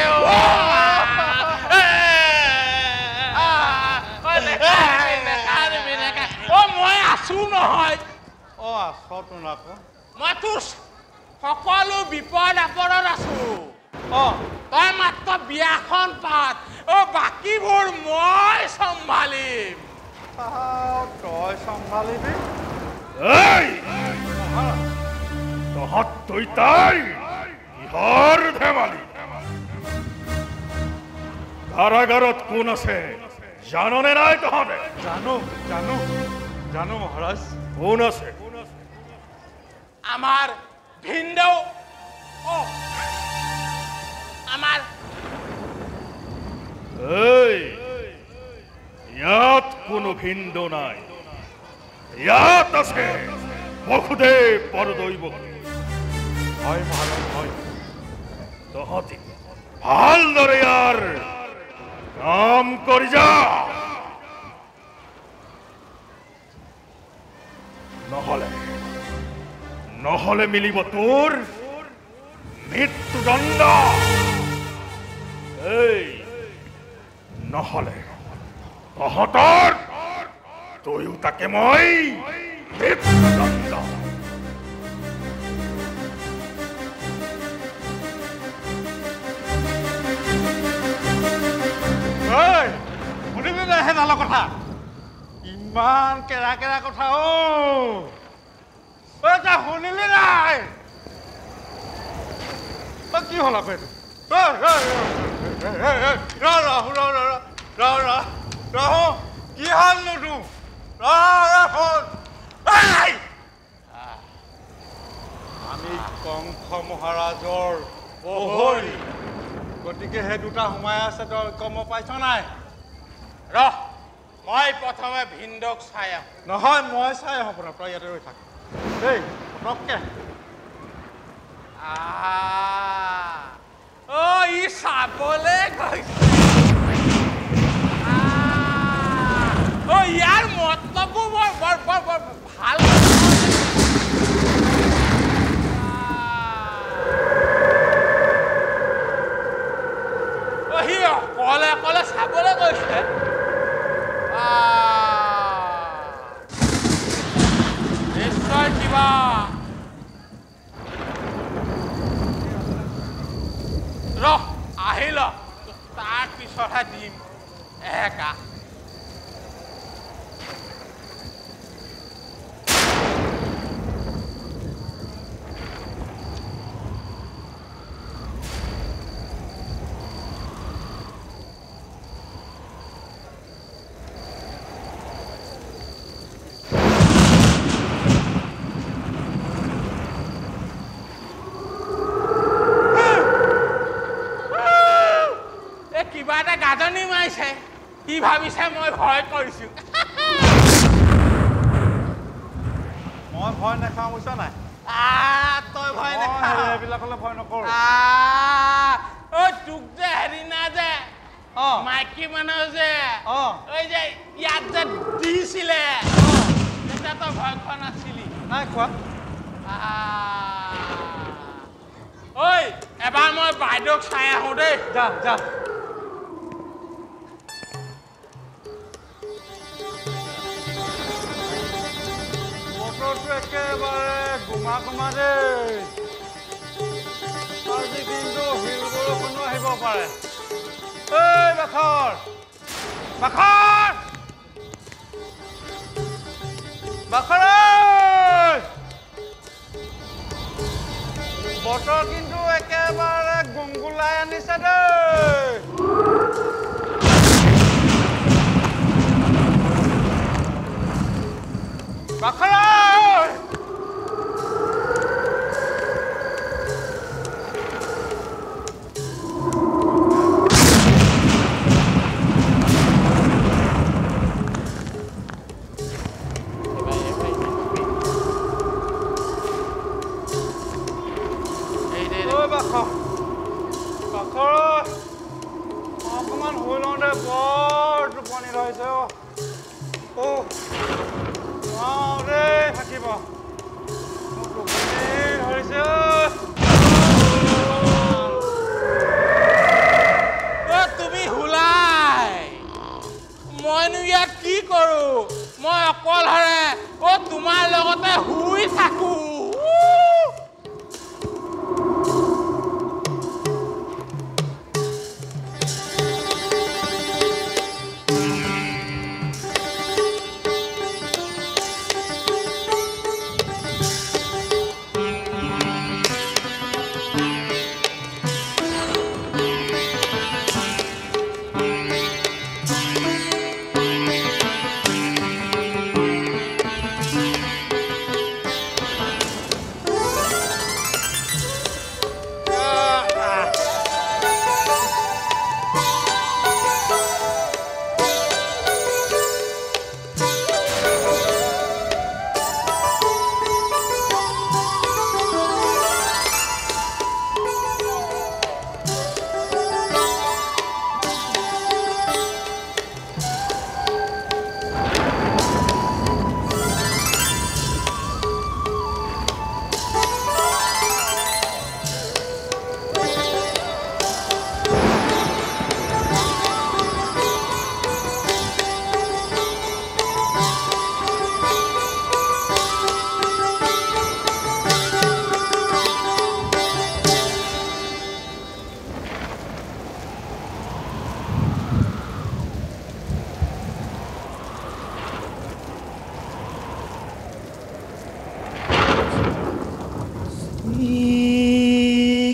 মই আছো নহয়। আছতো নাকো। মই তোৰ সকলো বিপদ আপদত আছো। তই মাত্ৰ বিয়াখন পাত, বাকীবোৰ মই চম্ভালিম। তই চম্ভালিবি? তহঁত দুইটাই কিহৰ ধেমালি? কাৰাগাৰত কোন আছে জাননে নাই তহঁতে? জানো জানো জানো মহাৰাজ। কোন আছে? আমাৰ ভিনদেউ। আমাৰ ইয়াত কোনো ভিনদেউ নাই, ইয়াত আছে বসুদেৱ বৰদৈব। হয় মহাৰাজ, হয়। তহঁতি ভালদৰে ইয়াৰ কাম কৰি যা নহলে মিলিব তোৰ মৃত্যুদণ্ড এই নহলে তহঁতৰ তইও তাকে মই মৃত্যুদণ্ড শুনিলি নাই সেই নালৰ কথা ইমান কেৰা কেৰা কথা তই শুনিলি নাই কি হ'ল আকৌ এইটো ৰাহু কি হ'ল নো আমি কংস মহাৰাজৰ প্ৰহৰী গতিকে সেই দুটা সোমাই আছে তই গম পাইছ নাই ৰহ মই প্ৰথমে ভিন্দক চাই আহোঁ নহয় মই চাই আহোঁ আপোনাৰ তই ইয়াতে ৰৈ থাক দেই পটককে ই চাবলৈ গৈছে ইয়াৰ মতলবো বৰ বৰ বৰ বৰ ভাল সি অকলে অকলে চাবলৈ গৈছে নিশ্চয় কিবা ৰহ আহিল তাৰ পিছতহে দিম একা কিবা এটা গাজনি মাৰিছে কি ভাবিছে মই ভয় কৰিছো মই ভয় নাখাওঁ বুজিছ নাই তই ভয় নাখাৱ এইবিলাকলে ভয় নকৰোঁ তোক যে হেৰি না যে মাইকী মানুহ যে ঐ যে ইয়াত যে দিছিলে তেতিয়া তই ভয় খোৱা নাছিলি নাই খোৱা ঐ এবাৰ মই বাইদেউক চাই আহোঁ দেই যা যা বতৰটো একেবাৰে গোমা গোমা দেই আজি কিন্তু শিল বৰষুণো আহিব পাৰে এই বাখৰ বাখৰ বাখৰ বতৰ কিন্তু একেবাৰে গুমগুলাই আনিছে দেই বাখৰ অকমান হৈ লওঁতে বৰ টোপনি ধৰিছে দেই থাকিব মোৰ টোপনি ধৰিছে তুমি হুলাই মইনো ইয়াত কি কৰো মই অকলহাৰে তোমাৰ লগতে শুই থাকো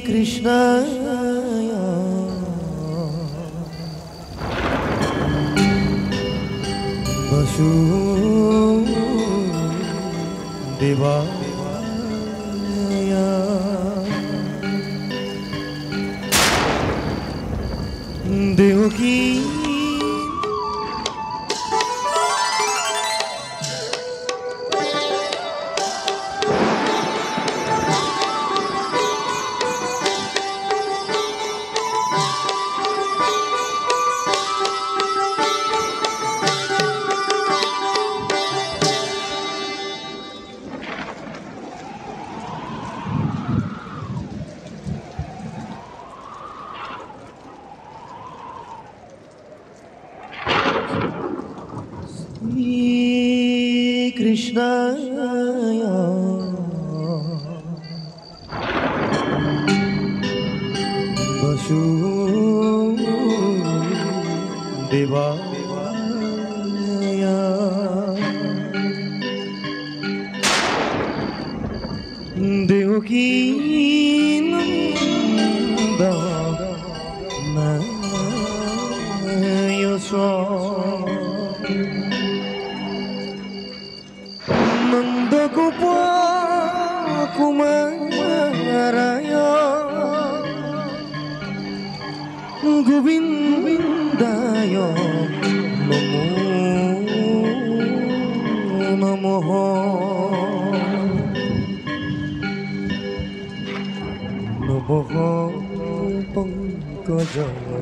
কৃষ্ণায় বাসুদেবায় দেবকী কৃষ্ণায় বাসুদেবায় দেবকী নন্দনায় নন্দগোপ কুমারায় গোবিন্দায় নমো নমঃ নবঃ পঙ্কজনাভায়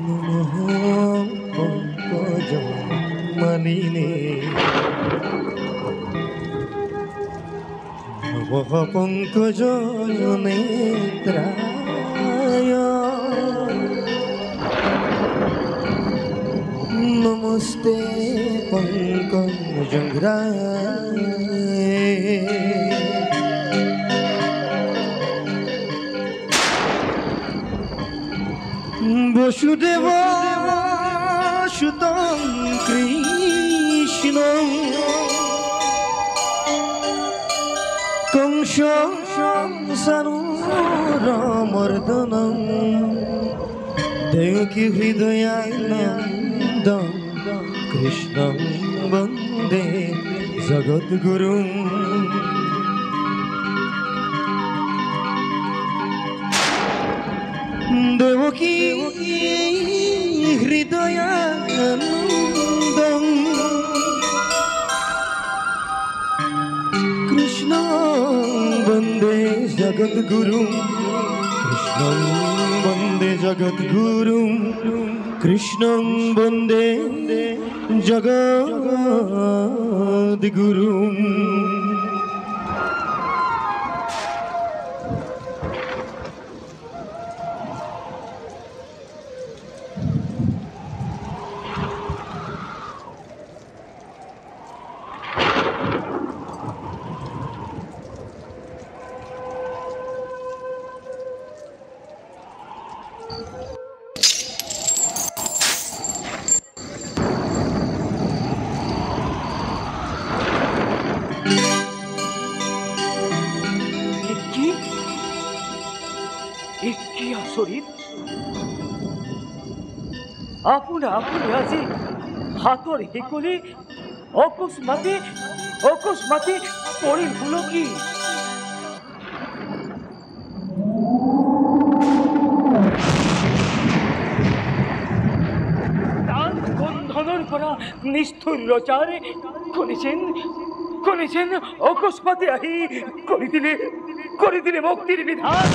নমঃ পঙ্কজমালিনে নমঃ পঙ্কজনেত্রায় নমস্তে পঙ্কজঘ্রায় বসুদেব সুতং কৃষ্ণ কংস সংসারমর্দনম দেবকী হৃদয়ানন্দম কৃষ্ণং বন্দে জগদ্গুরুম দেবকী হৃদয়ানন্দম কৃষ্ণং বন্দে জগদ্গুরুম কৃষ্ণং বন্দে জগদ্গুরুম কৃষ্ণং বন্দে জগদ্গুরুম আপোনা আপুনি আজি হাতৰ হেকলি অকস্মাতে পৰি ভুলকি তাৰ বন্ধনৰ পৰা নিষ্ঠুৰ ৰজাৰে শুনিছেন অকস্মাতে আহি কৰি দিলে মুক্তিৰ বিধান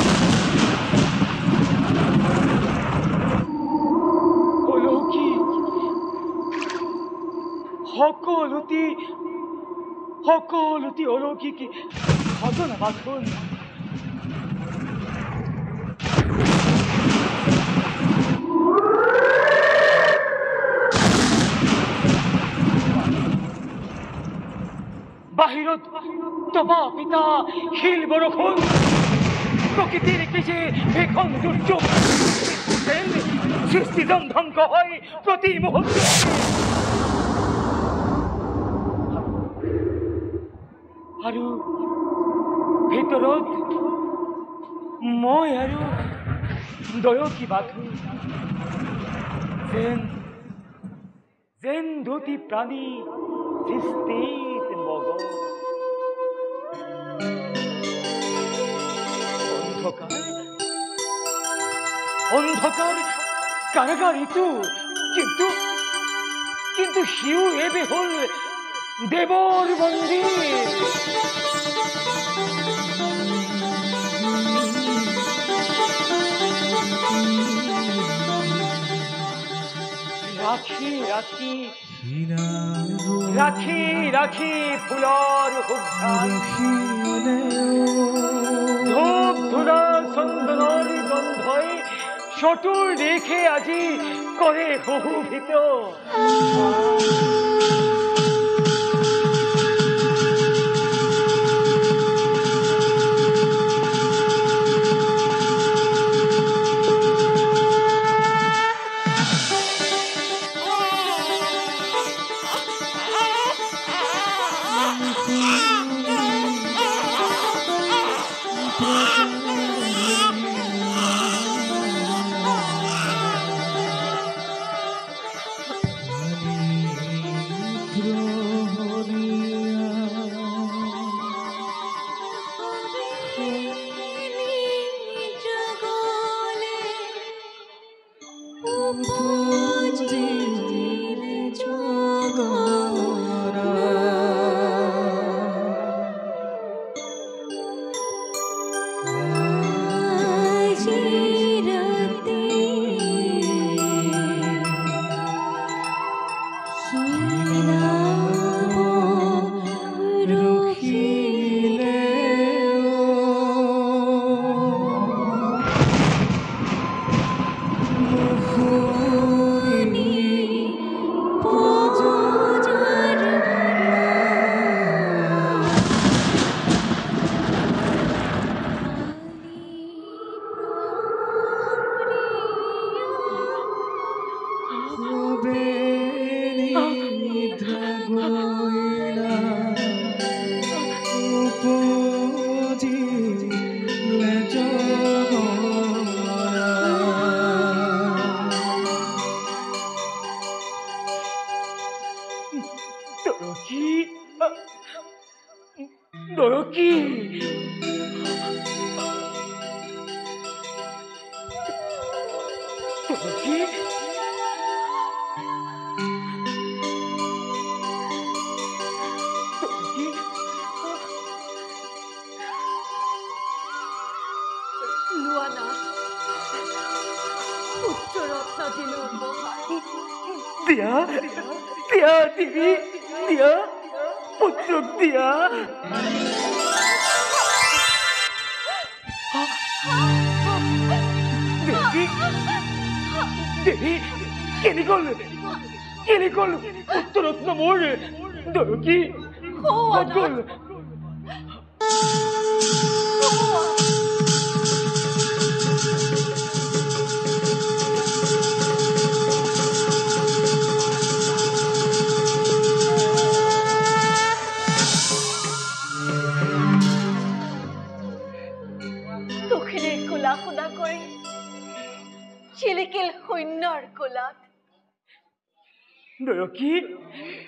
সকলোটি অলৌকিক ঘটনা বাথুন বাহিৰত তবা পিতা শিল বৰষুণ প্ৰকৃতিৰ পিছে ভীষণ দুৰ্যোগ সৃষ্টিজন ধ্বংস হয় প্ৰতি মুহূৰ্তে আৰু ভিতৰত মই আৰু দয়কী বাথু যেন দুটি প্ৰাণী সৃষ্টিত মগ অন্ধকাৰ কাৰাগাৰিতু কিন্তু সিও এবে হল দেবৰ বন্দী ৰাখি ৰাখি ৰাখি ৰাখি ফুলৰ হুবধান ধূপ ধুলা চন্দনৰ গন্ধই চতুৰ দেখে আজি কৰে বহুভিত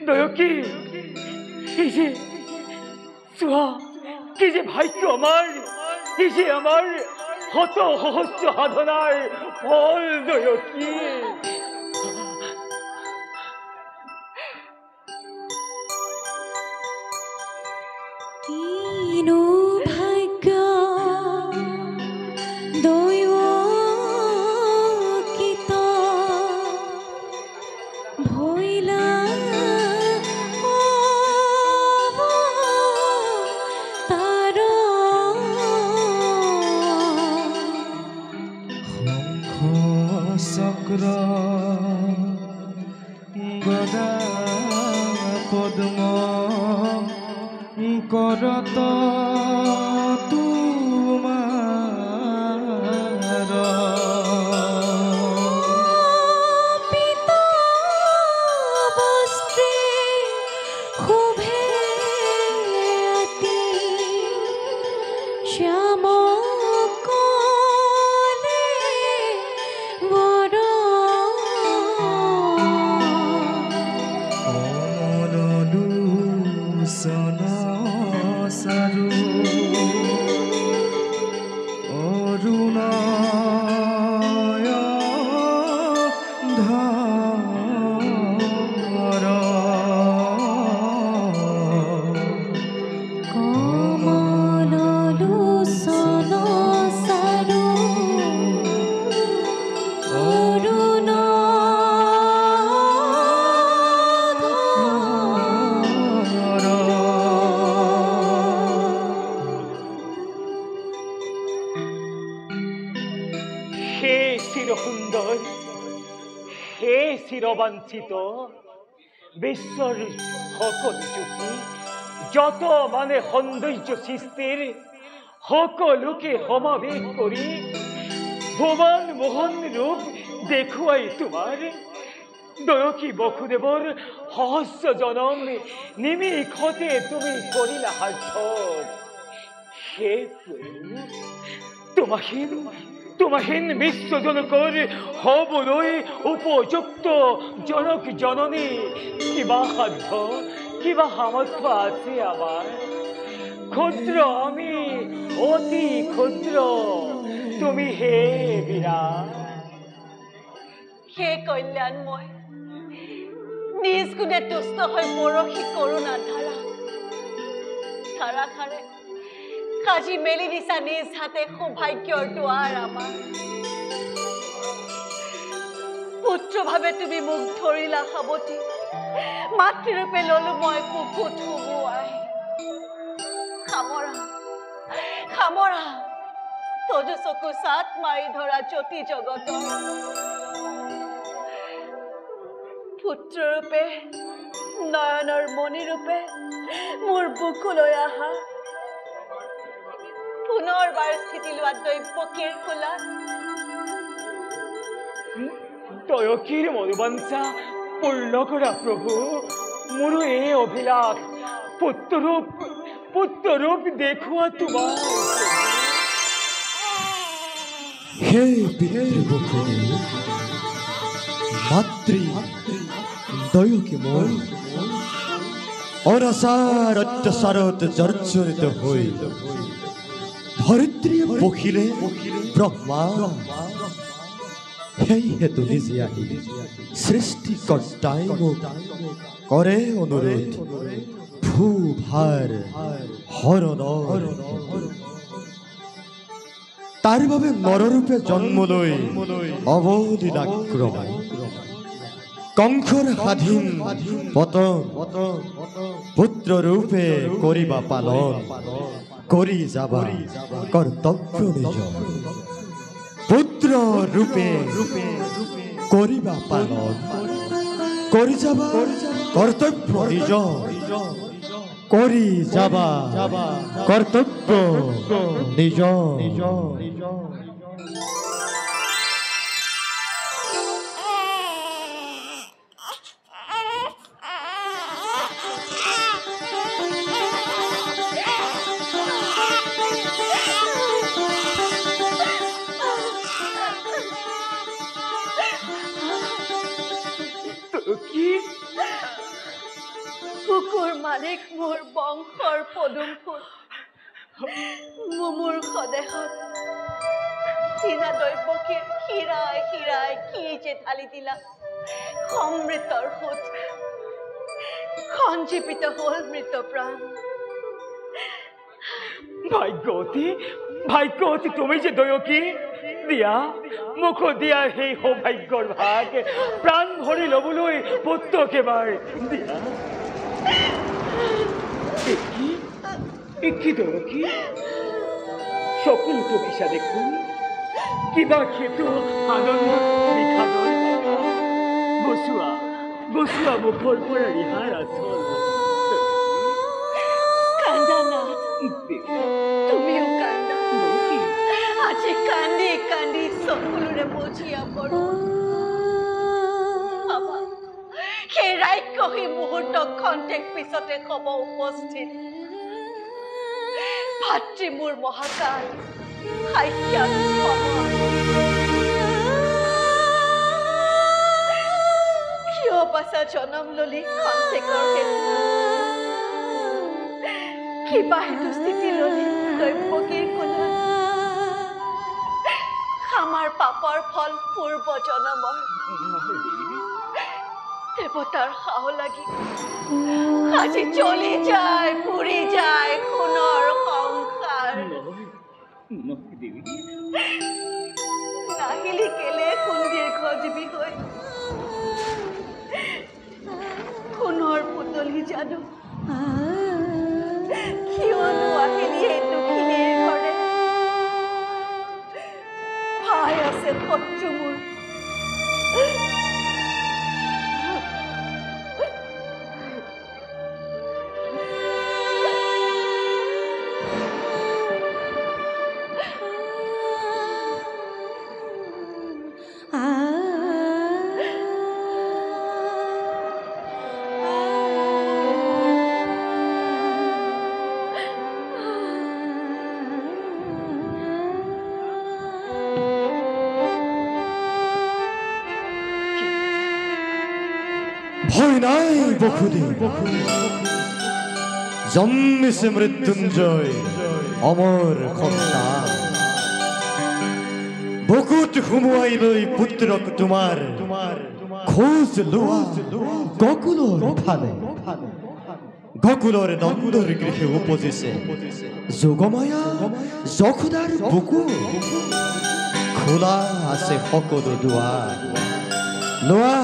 দয়কী এই যে ভাগ্য আমাৰ হত সহস্ৰ সাধনাৰ ফল দয়কী খুবে চিৰবাঞ্ছিত বিশ্বৰ সকলো জ্যোতি যত মানে সৌন্দৰ্য সৃষ্টিৰ সকলোকে সমাৱেশ কৰি ভুৱন মোহন ৰূপ দেখুৱাই তোমাৰ দয়কী বসুদেৱৰ সহস্ৰ জনম নিমিষতে তুমি কৰিলা সাৰ্থক। সেই তোমাহীন বিশ্বজনকৰ হবলৈ উপযুক্ত জনক জননী কিবা সাধ্য কিবা সামৰ্থ্য আছে আমাৰ? ক্ষুদ্ৰ আমি, অতি ক্ষুদ্ৰ তুমি হে বিৰাট। হে কল্যাণময়, নিজ গুণে তুষ্ট হৈ বৰশী কৰোণা ধাৰাষাৰে সাজি মেলি দিছা নিজ হাতে সৌভাগ্যৰ দুৱাৰ আমাৰ। পুত্ৰভাৱে তুমি মোক ধৰিলা সাৱটি, মাতৃৰূপে ললো মই বুকুত সুমুৱাই। খামৰা তজু চকু চাত মাৰি ধৰা জ্যোতি জগতৰ পুত্ৰৰূপে নয়নৰ মণিৰূপে মোৰ বুকুলৈ আহা, পুনৰবাৰ স্থিতি লোৱা দৈৱকীৰ কোলাত। দয়কীৰ মনোবাঞ্ছা পূৰ্ণ কৰা প্ৰভু, মোৰো এই অভিলাষ পুত্ৰৰূপ দেখুওৱা তোমাৰ। হে পিতৃবসুদেৱ, মাতৃ দয়কী মোৰ অনাচাৰ অত্যাচাৰত জৰ্জৰিত হৈ ধৰিত্ৰীয়ে বকিলে ব্ৰহ্মা। সেই হেতু নিজে আহি সৃষ্টিকৰ্তাই মোক কৰে অনুৰোধ ভূভাৰ হৰণৰ। তাৰ বাবে নৰৰূপে জন্ম লৈ অৱলীলাক্ৰমে কংসৰ স্বাধীন পতন পুত্ৰৰূপে কৰিবা পালন, কৰি যাবা কৰ্তব্য নিজ। পুত্ৰ ৰূপে কৰিবা পালন, কৰি যাবা কৰ্তব্য নিজ। কৰি যাবা কৰ্তব্য নিজ। কুকুৰ মালিক মোৰ বংশৰ পদুম ফুল, মুমূৰ্ষ দেহত চীনা দৈৱকীৰ শিৰাই কি যে ঢালি দিলা সমৃতৰ সোঁত। সঞ্জীৱিত হল মৃত প্ৰাণ। ভাগ্যৱতী তুমি যে দয়কী, দিয়া মোক দিয়া সেই সৌভাগ্যৰ ভাগ, প্ৰাণ ভৰি ল'বলৈ পুত্ৰক এবাৰ দিয়া। কি দয়কী, সকলোটো মিছা দেখোন, কিবা সেইটো আনন্দ বিষাদৰ গছোৱা মুখৰ পৰা ৰিহাৰ আচল। কান্দা না, তুমিও কান্দা। আজি কান্দি সকলোৰে মজিয়া পৰো। সেই ৰাক্ষসী মুহূৰ্ত খন্তেক পিছতে হব উপস্থিত। ভাতৃ মোৰ মহাকাল সাক্ষাৎ কিয় পাছা জনম ললি খন্তেকৰ হেতু, কিবা হেতু স্থিতি ললি দৈৱকীৰ কোলাত। আমাৰ পাপৰ ফল পূৰ্ব জনমৰ দেৱতাৰ সাহ লাগি আজি চলি যায় পুৰি যায় সোণৰ সংসাৰ। নাহিলি কেলে সোণ দীৰ্ঘজীৱী হৈ সোণৰ পুতলি জানো, কিয়নো আহিলি এই দুখিনীৰ ঘৰে। ভাই আছে শত্ৰু মোৰ, নাই বসুদেৱ জন্মিছে মৃত্যুঞ্জয় অমৰ সন্তান বুকুত সুমুৱাই লৈ পুত্ৰক তোমাৰ খোজ লোৱা গকুলৰ ফালে গকুলৰ নন্দৰ গৃহে উপজিছে যোগমায়া যশোদাৰ বুকু খোলা আছে সকলো দুৱাৰ লোৱা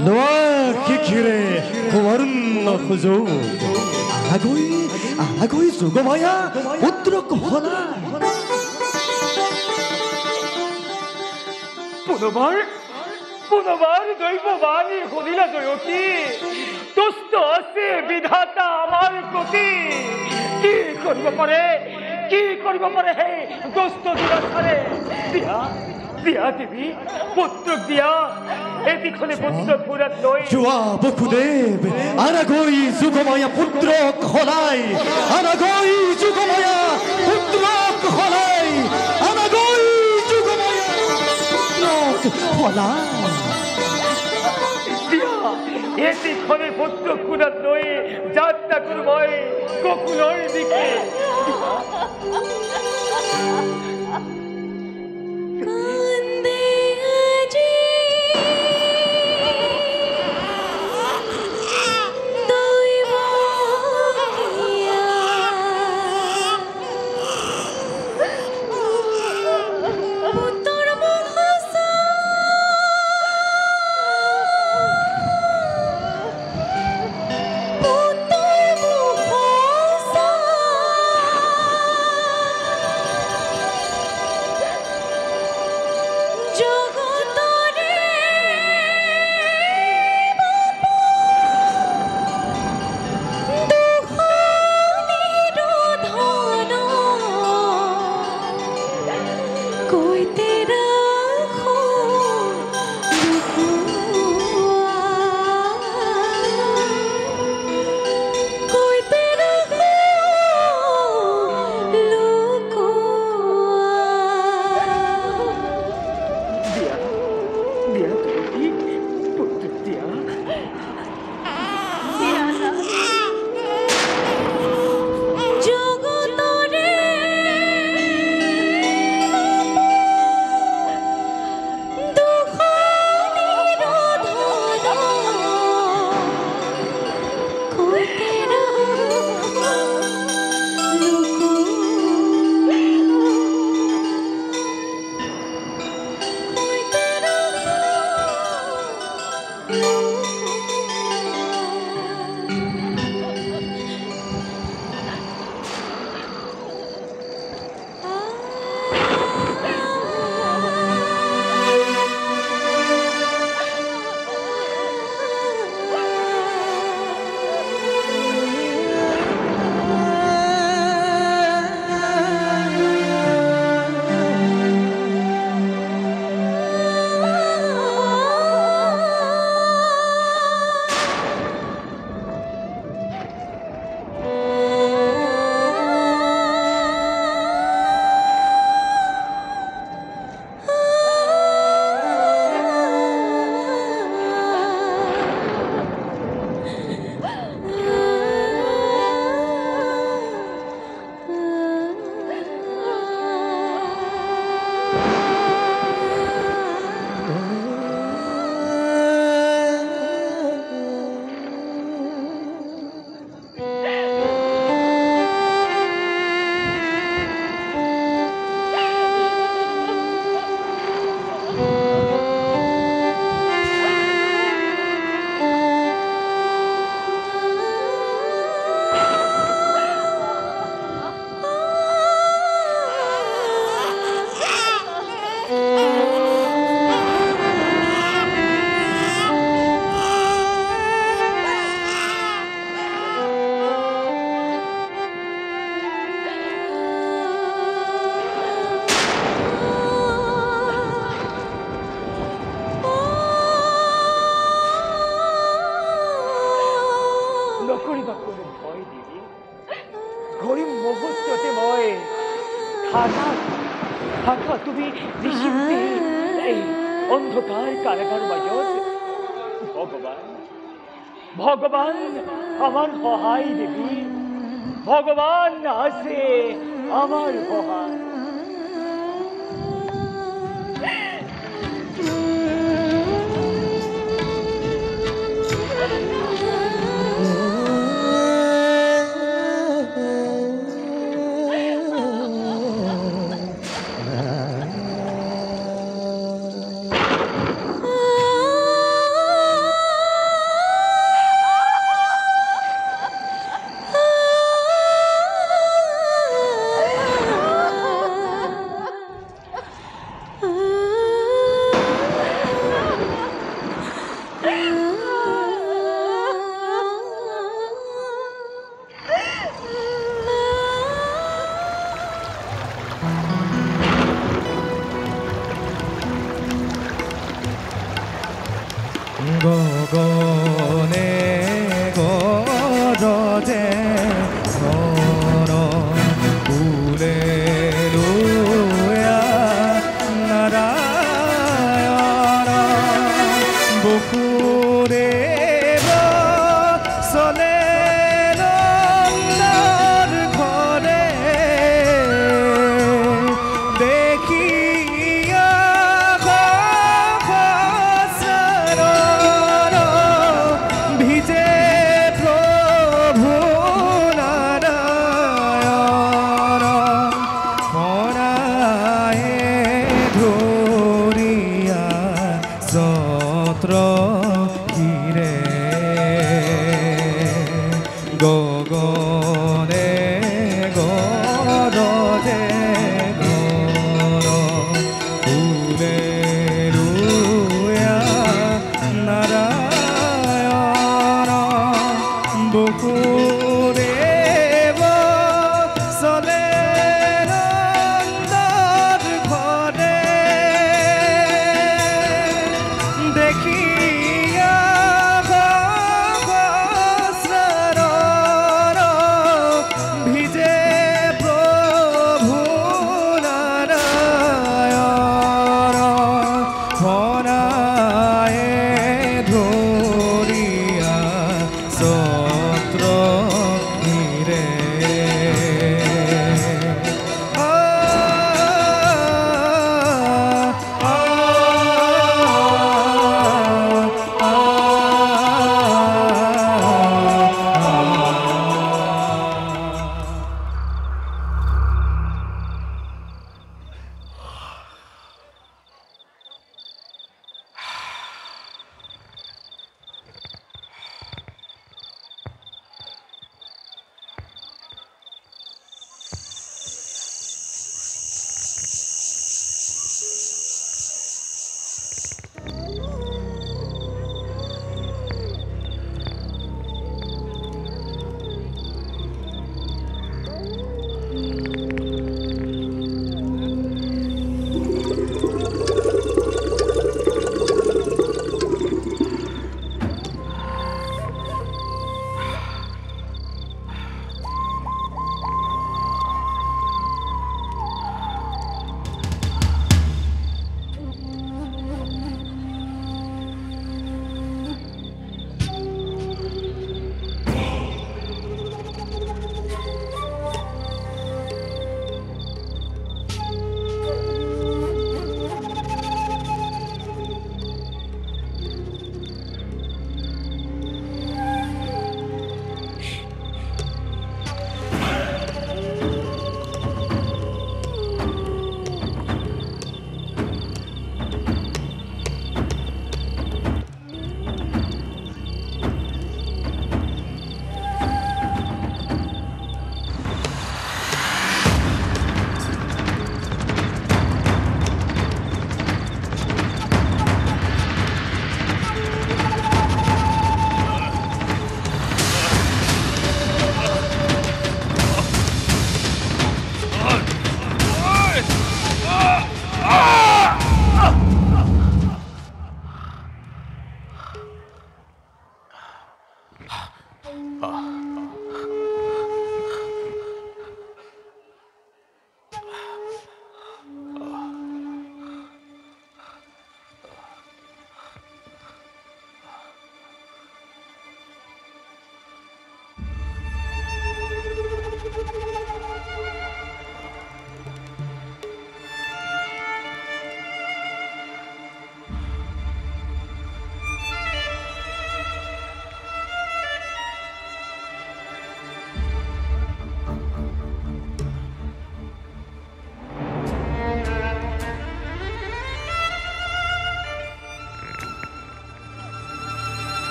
লোৱা শিখিৰে সুবৰ্ণ সুযোগ আগৈ যোগমায়া পুত্ৰক হলা পুনবাৰ দৈৱবাণী শুনিলা জয়তী দুষ্ট আছে বিধাতা আমাৰ প্ৰতি কি কৰিব পাৰে সেই দুষ্ট দুৰাচাৰে দিয়া দেৱী পুত্ৰক দিয়া এদিখনে পুত্ৰ ফুৰাত লৈ যোৱা বসুদেৱ আনাগৈ যোগমায়া পুত্ৰক হলাই আনাগৈ যোগমায়া পুত্ৰক হলাই আনাগৈ যোগমায়া পুত্ৰক হলাই এদিখনে পুত্ৰ ফুৰাত লৈ যাত্ৰা কৰোঁ মই গকুলৰ দিশে থাকা তুমি নিশ্চিন্তে এই অন্ধকার কারাগার মাজত ভগবান ভগবান আমার সহায় দিবি, ভগবান আছে আমার সহায়। গগনে গরজে ফুলে নারায়ণ বকুরে চলে নন্দৰ ঘৰে দেখিয়া ভিজে প্ৰভু নাৰায়ণ পৰায়ে ধৰিয়া যত্ৰ হিৰে গগনে গৰজে ঘৰ ফুলে নাৰায়ণ বকুৰে চলে নন্দৰ ঘৰে দেখিয়া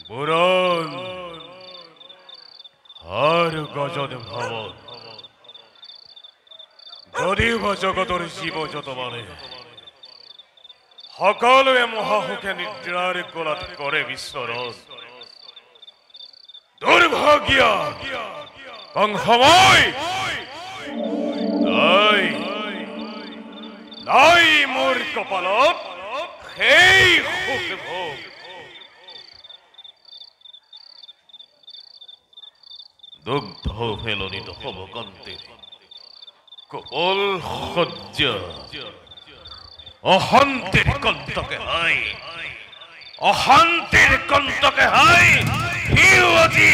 বুৰন আৰ গজদ ভবন যদিও জগতৰ জীব যত মানে সকলোৱে মহাসুখে নিদ্ৰাৰ কোলাত কৰে বিচৰণ দুৰ্ভাগ্য সময় নাই মোৰ কপালত সেই সুখ ভোগ দুগ্ধ ফেলনিত হব কন্তে কপল সজ্জা অশান্তির কণ্টকে হাই অশান্তির কণ্টকে হাই হিও আজি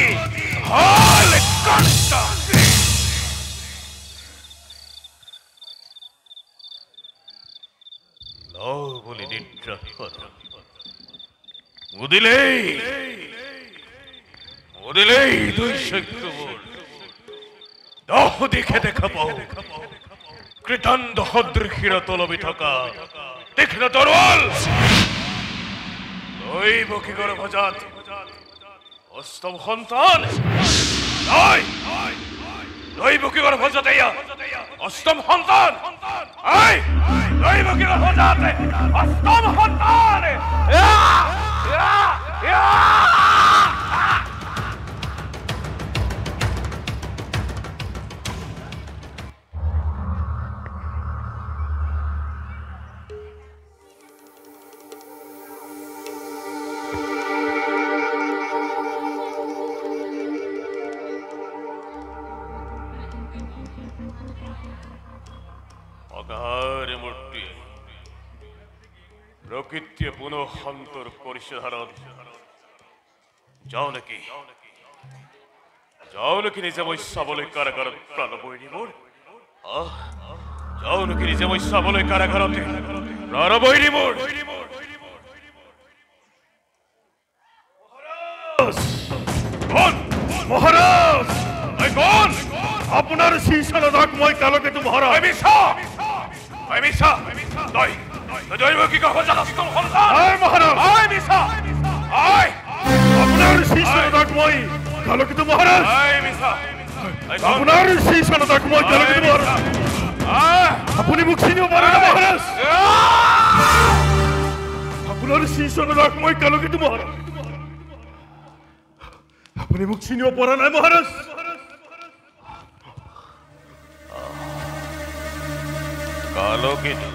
হল কণ্টক লও বলি নিদ্রা কর মুদিলেই দুই শৈত্যবর দহ দেখে দেখা পাও কৃতান্ত সদৃশির তলবি থকা তীক্ষ্ণ তরোয়াল দৈবকী গর্ভজাত অষ্টম সন্তান দৈবকী গর্ভজাত অষ্টম সন্তান দৈবকী গর্ভজাত অষ্টম সন্তান প্রকৃতিয়ে পুনঃ অন্তর করিছে ধারণ যাও নাকি নিজে বৈশ্যাবলে কারাগারত প্রাণ বই নিবর যাও নাকি নিজে বৈশ্যাবলে কারাগারতে প্রাণ বই নিবর মহারাজ আপনার শীর্ষনাথ মই কালকেতু মহারাজ দৈবকী গর্ভজাত অষ্টম সন্তান মহারাজ আপনার শীর্ষনাথ মই কালকেতু মহারাজ আপনার শীর্ষনাথ মই কালকেতু মহারাজ আপনি মোক চিনিব পাৰে না মহাৰাজ আপনাৰ শীৰ্ষনাথ মই কালকেতু মহাৰাজ আপনি মোক চিনিব পৰা নাই মহাৰাজ কালকেতু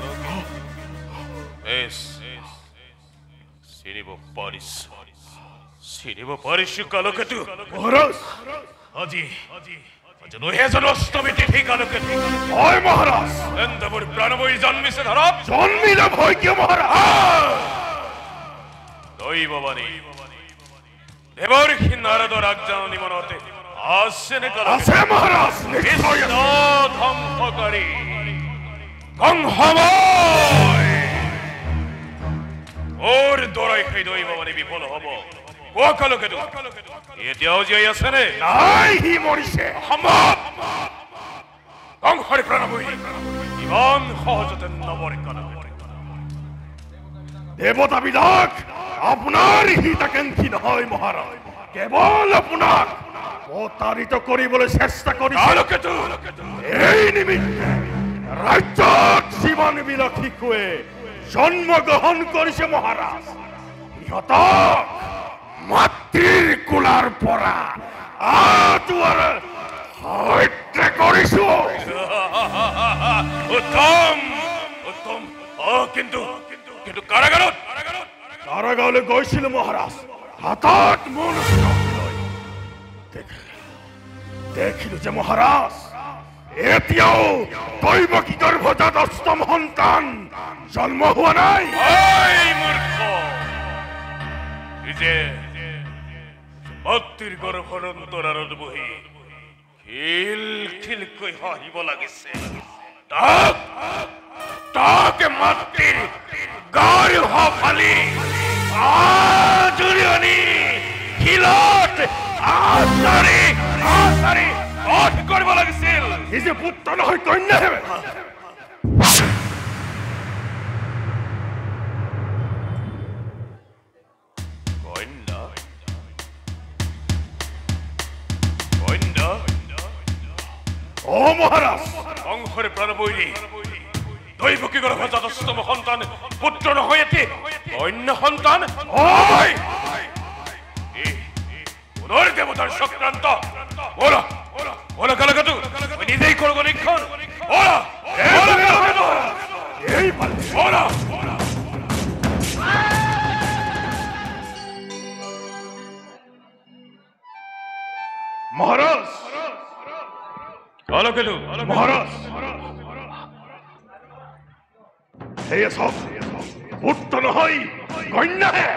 চিনিব পাৰিছো কালকেতু মহাৰাজ আজি এজন অষ্টমী তিথি কালকেতু হয় মহাৰাজ এন্দবোৰ প্ৰাণবৈ জন্মিছে ধৰক জন্মিলে ভয় কিয় মহাৰাজ দৈববাণী দেৱৰ্ষি নাৰদৰ আগজাননী মনতে আছেনে আছে মহাৰাজ ধ্বংসকাৰী কংসময় ওৰ দৰাই সেই দৈববাণী বিফল হব কোৱা কালকেতু এতিয়াও জীয়াই আছেনে নাই হি মৰিছে সম্ভৱ কংসৰ প্ৰাণবৈ ইমান সহজতে নমৰে কালকেতু দেৱতাবিলাক আপোনাৰ হিতাকাংক্ষী নহয় মহাৰাজ কেৱল আপোনাক প্ৰতাৰিত কৰিবলৈ চেষ্টা কৰিছে এই নিমিত্তে ৰাজ্যত জীৱন বিলাক শিশুৱে জন্মগ্ৰহণ কৰিছে মহাৰাজ ইহঁতক মাতৃৰ কোলাৰ পৰা আঁতোৱাৰ হত্যা কৰিছো উত্তম উত্তম কিন্তু কিন্তু কাৰাগাৰলৈ গৈছিল মহাৰাজ হাতত মন দেখিলো যে মহাৰাজ এতিয়াও দৈৱকী গৰ্ভজাত অষ্টম সন্তান জন্ম হোৱা নাই মূৰ্খ যে মাতৃৰ গৰ্ভৰ অন্তৰাৰত বহি খিল খিলকৈ হাঁহিব লাগিছে তাকে মাতৃৰ গৰ্ভ ফালি আজুৰিয়নি শিলত আছাৰি বধ কৰিব লাগিছিল এই যে পুত্ৰ নহয় কন্যাহে ও মহাৰাজ অংশৰে প্ৰাণবৈৰী দৈবকী গৰ্ভজাত অষ্টম সন্তান পুত্ৰ নহয় এটি অন্য সন্তান পুনৰ দেৱতাৰ চক্ৰান্ত বলা বলা কালাকাতু নিজেই করব নিক্ষণ বলা বলা মহারাজ কালাকাতু মহারাজ এই সব পুত্র নহয় কন্যাহে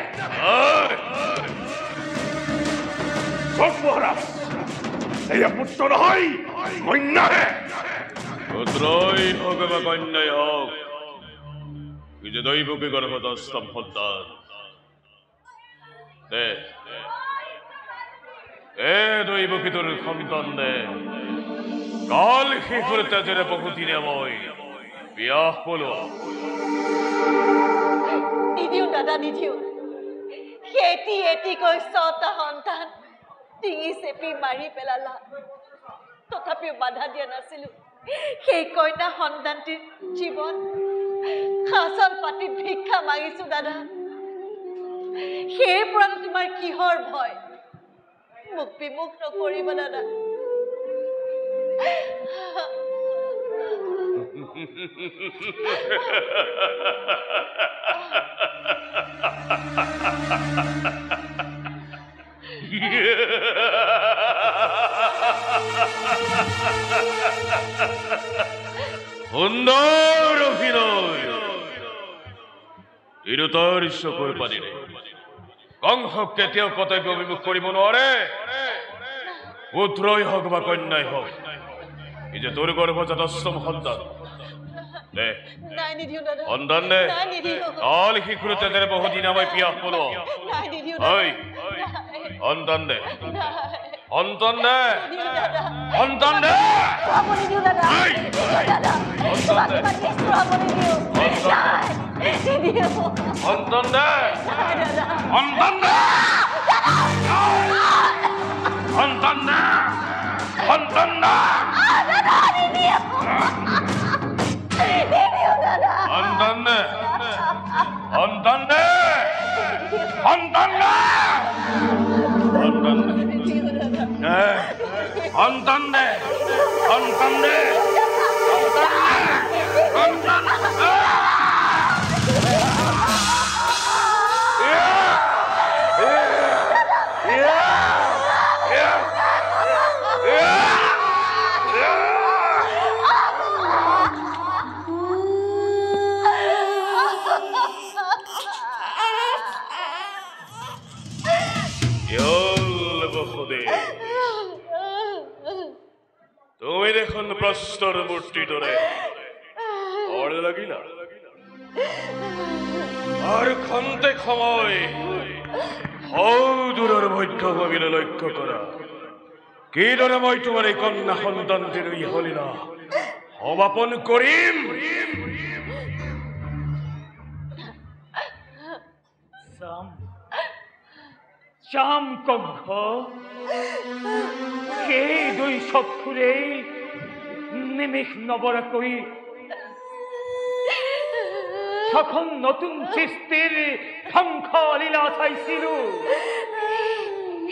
সব মহারাজ এই পুত্র নহয় কন্যাহে পুত্রই হোক বা কন্যাই হোক যে দৈবকী গর্ভজাত অষ্টম সন্তান দে দৈবকী তোর সন্তান দে কাল শিশুর তেজেৰে বহুদিনে মই বিয়া হলো নিদিও দাদা নিদিও এটিকৈ 6টা সন্তান ডিঙি চেপি মাৰি পেলালা তথাপিও বাধা দিয়া নাছিলো সেই কন্যা সন্তানটিৰ জীৱন আচল পাতি ভিক্ষা মাগিছো দাদা সেই পৰা তোমাৰ কিহৰ ভয় মোক বিমুখ নকৰিব দাদা সুন্দৰ অভিনয় তিৰোতাৰ চকুৰ পানীৰে কংসক কেতিয়াও কৰ্তব্য বিমুখ কৰিব নোৱাৰে পুত্ৰই হওক বা কন্যাই হওক এই যে তোৰ গৰ্ভজাত অষ্টম সন্তান দে সন্তান দে কাল শিশুৰ তেজেৰে বহুদিন মই পিয়াহ পলো সন্তান দে সন্তান দে সন্তান দে সন্তান দে সন্তান দে সন্তান দে সন্তান দে সন্তান দে সন্তান দে সন্তান দে সন্তান দে সন্তান দে সন্তান তুমি দেখোন প্রস্তর মূর্তি ধরে ওড়ে লাগিলা আর ক্ষন্তে সময় দূরের বৈধ্য ভাবিলে লক্ষ্য করা কি দরে মই তোমার এই কন্যা সন্তানটির হলি না সমাপন করিম শ্যাম কক্ষ সেই দুই চক্ষুৰেই নিমিষ নবৰাকৈ তখন নতুন সৃষ্টিৰ ধ্বংস লীলা চাইছিলো।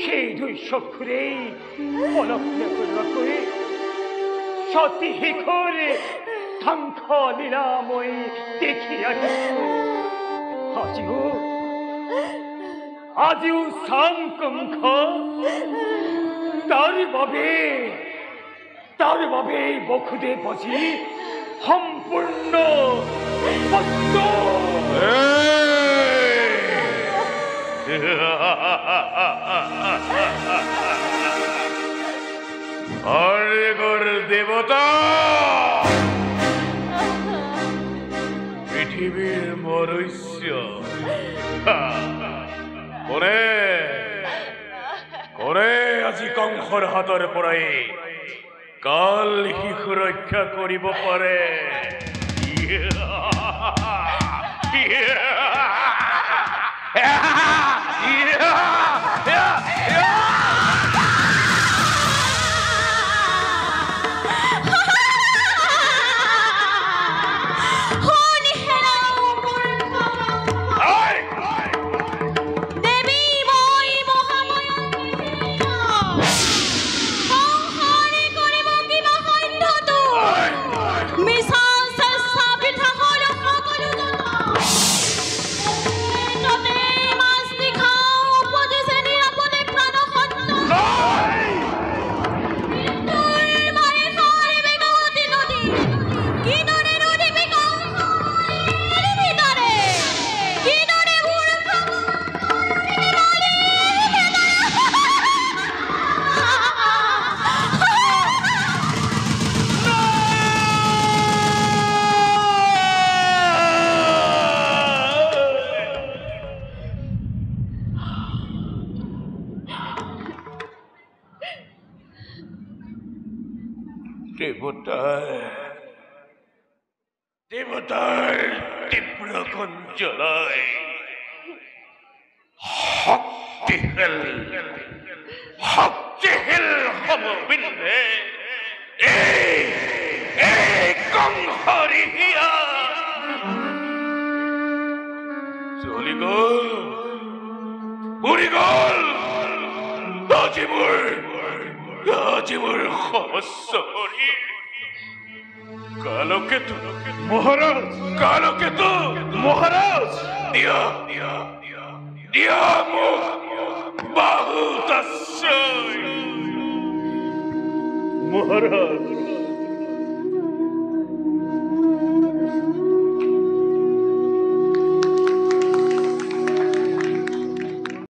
সেই দুই চক্ষুৰেই পলক নকৰাকৈ সতী শিখৰ ধ্বংস লীলা মই দেখি আহিছো। আজিও চাম কংস, তাৰ বাবে বসুদেৱ আজি সম্পূৰ্ণ দেবতা পৃথিৱীৰ মনুষ্য কোনে আজি কংসৰ হাতৰ পৰাই কাল শিশু ৰক্ষা কৰিব পাৰে? দেবতাৰ তীব্ৰ কঞ্জলাই শক্তিশীল সমবিন্দে এই কংসৰি হিয়া চলি গল, উৰি গল। আজি মোৰ সমস্ত শৰীৰ কালকেতু মহাৰাজ, কালকেতু মহাৰাজ, দিয়া মোক বাহুত আশ্ৰয়। মহাৰাজ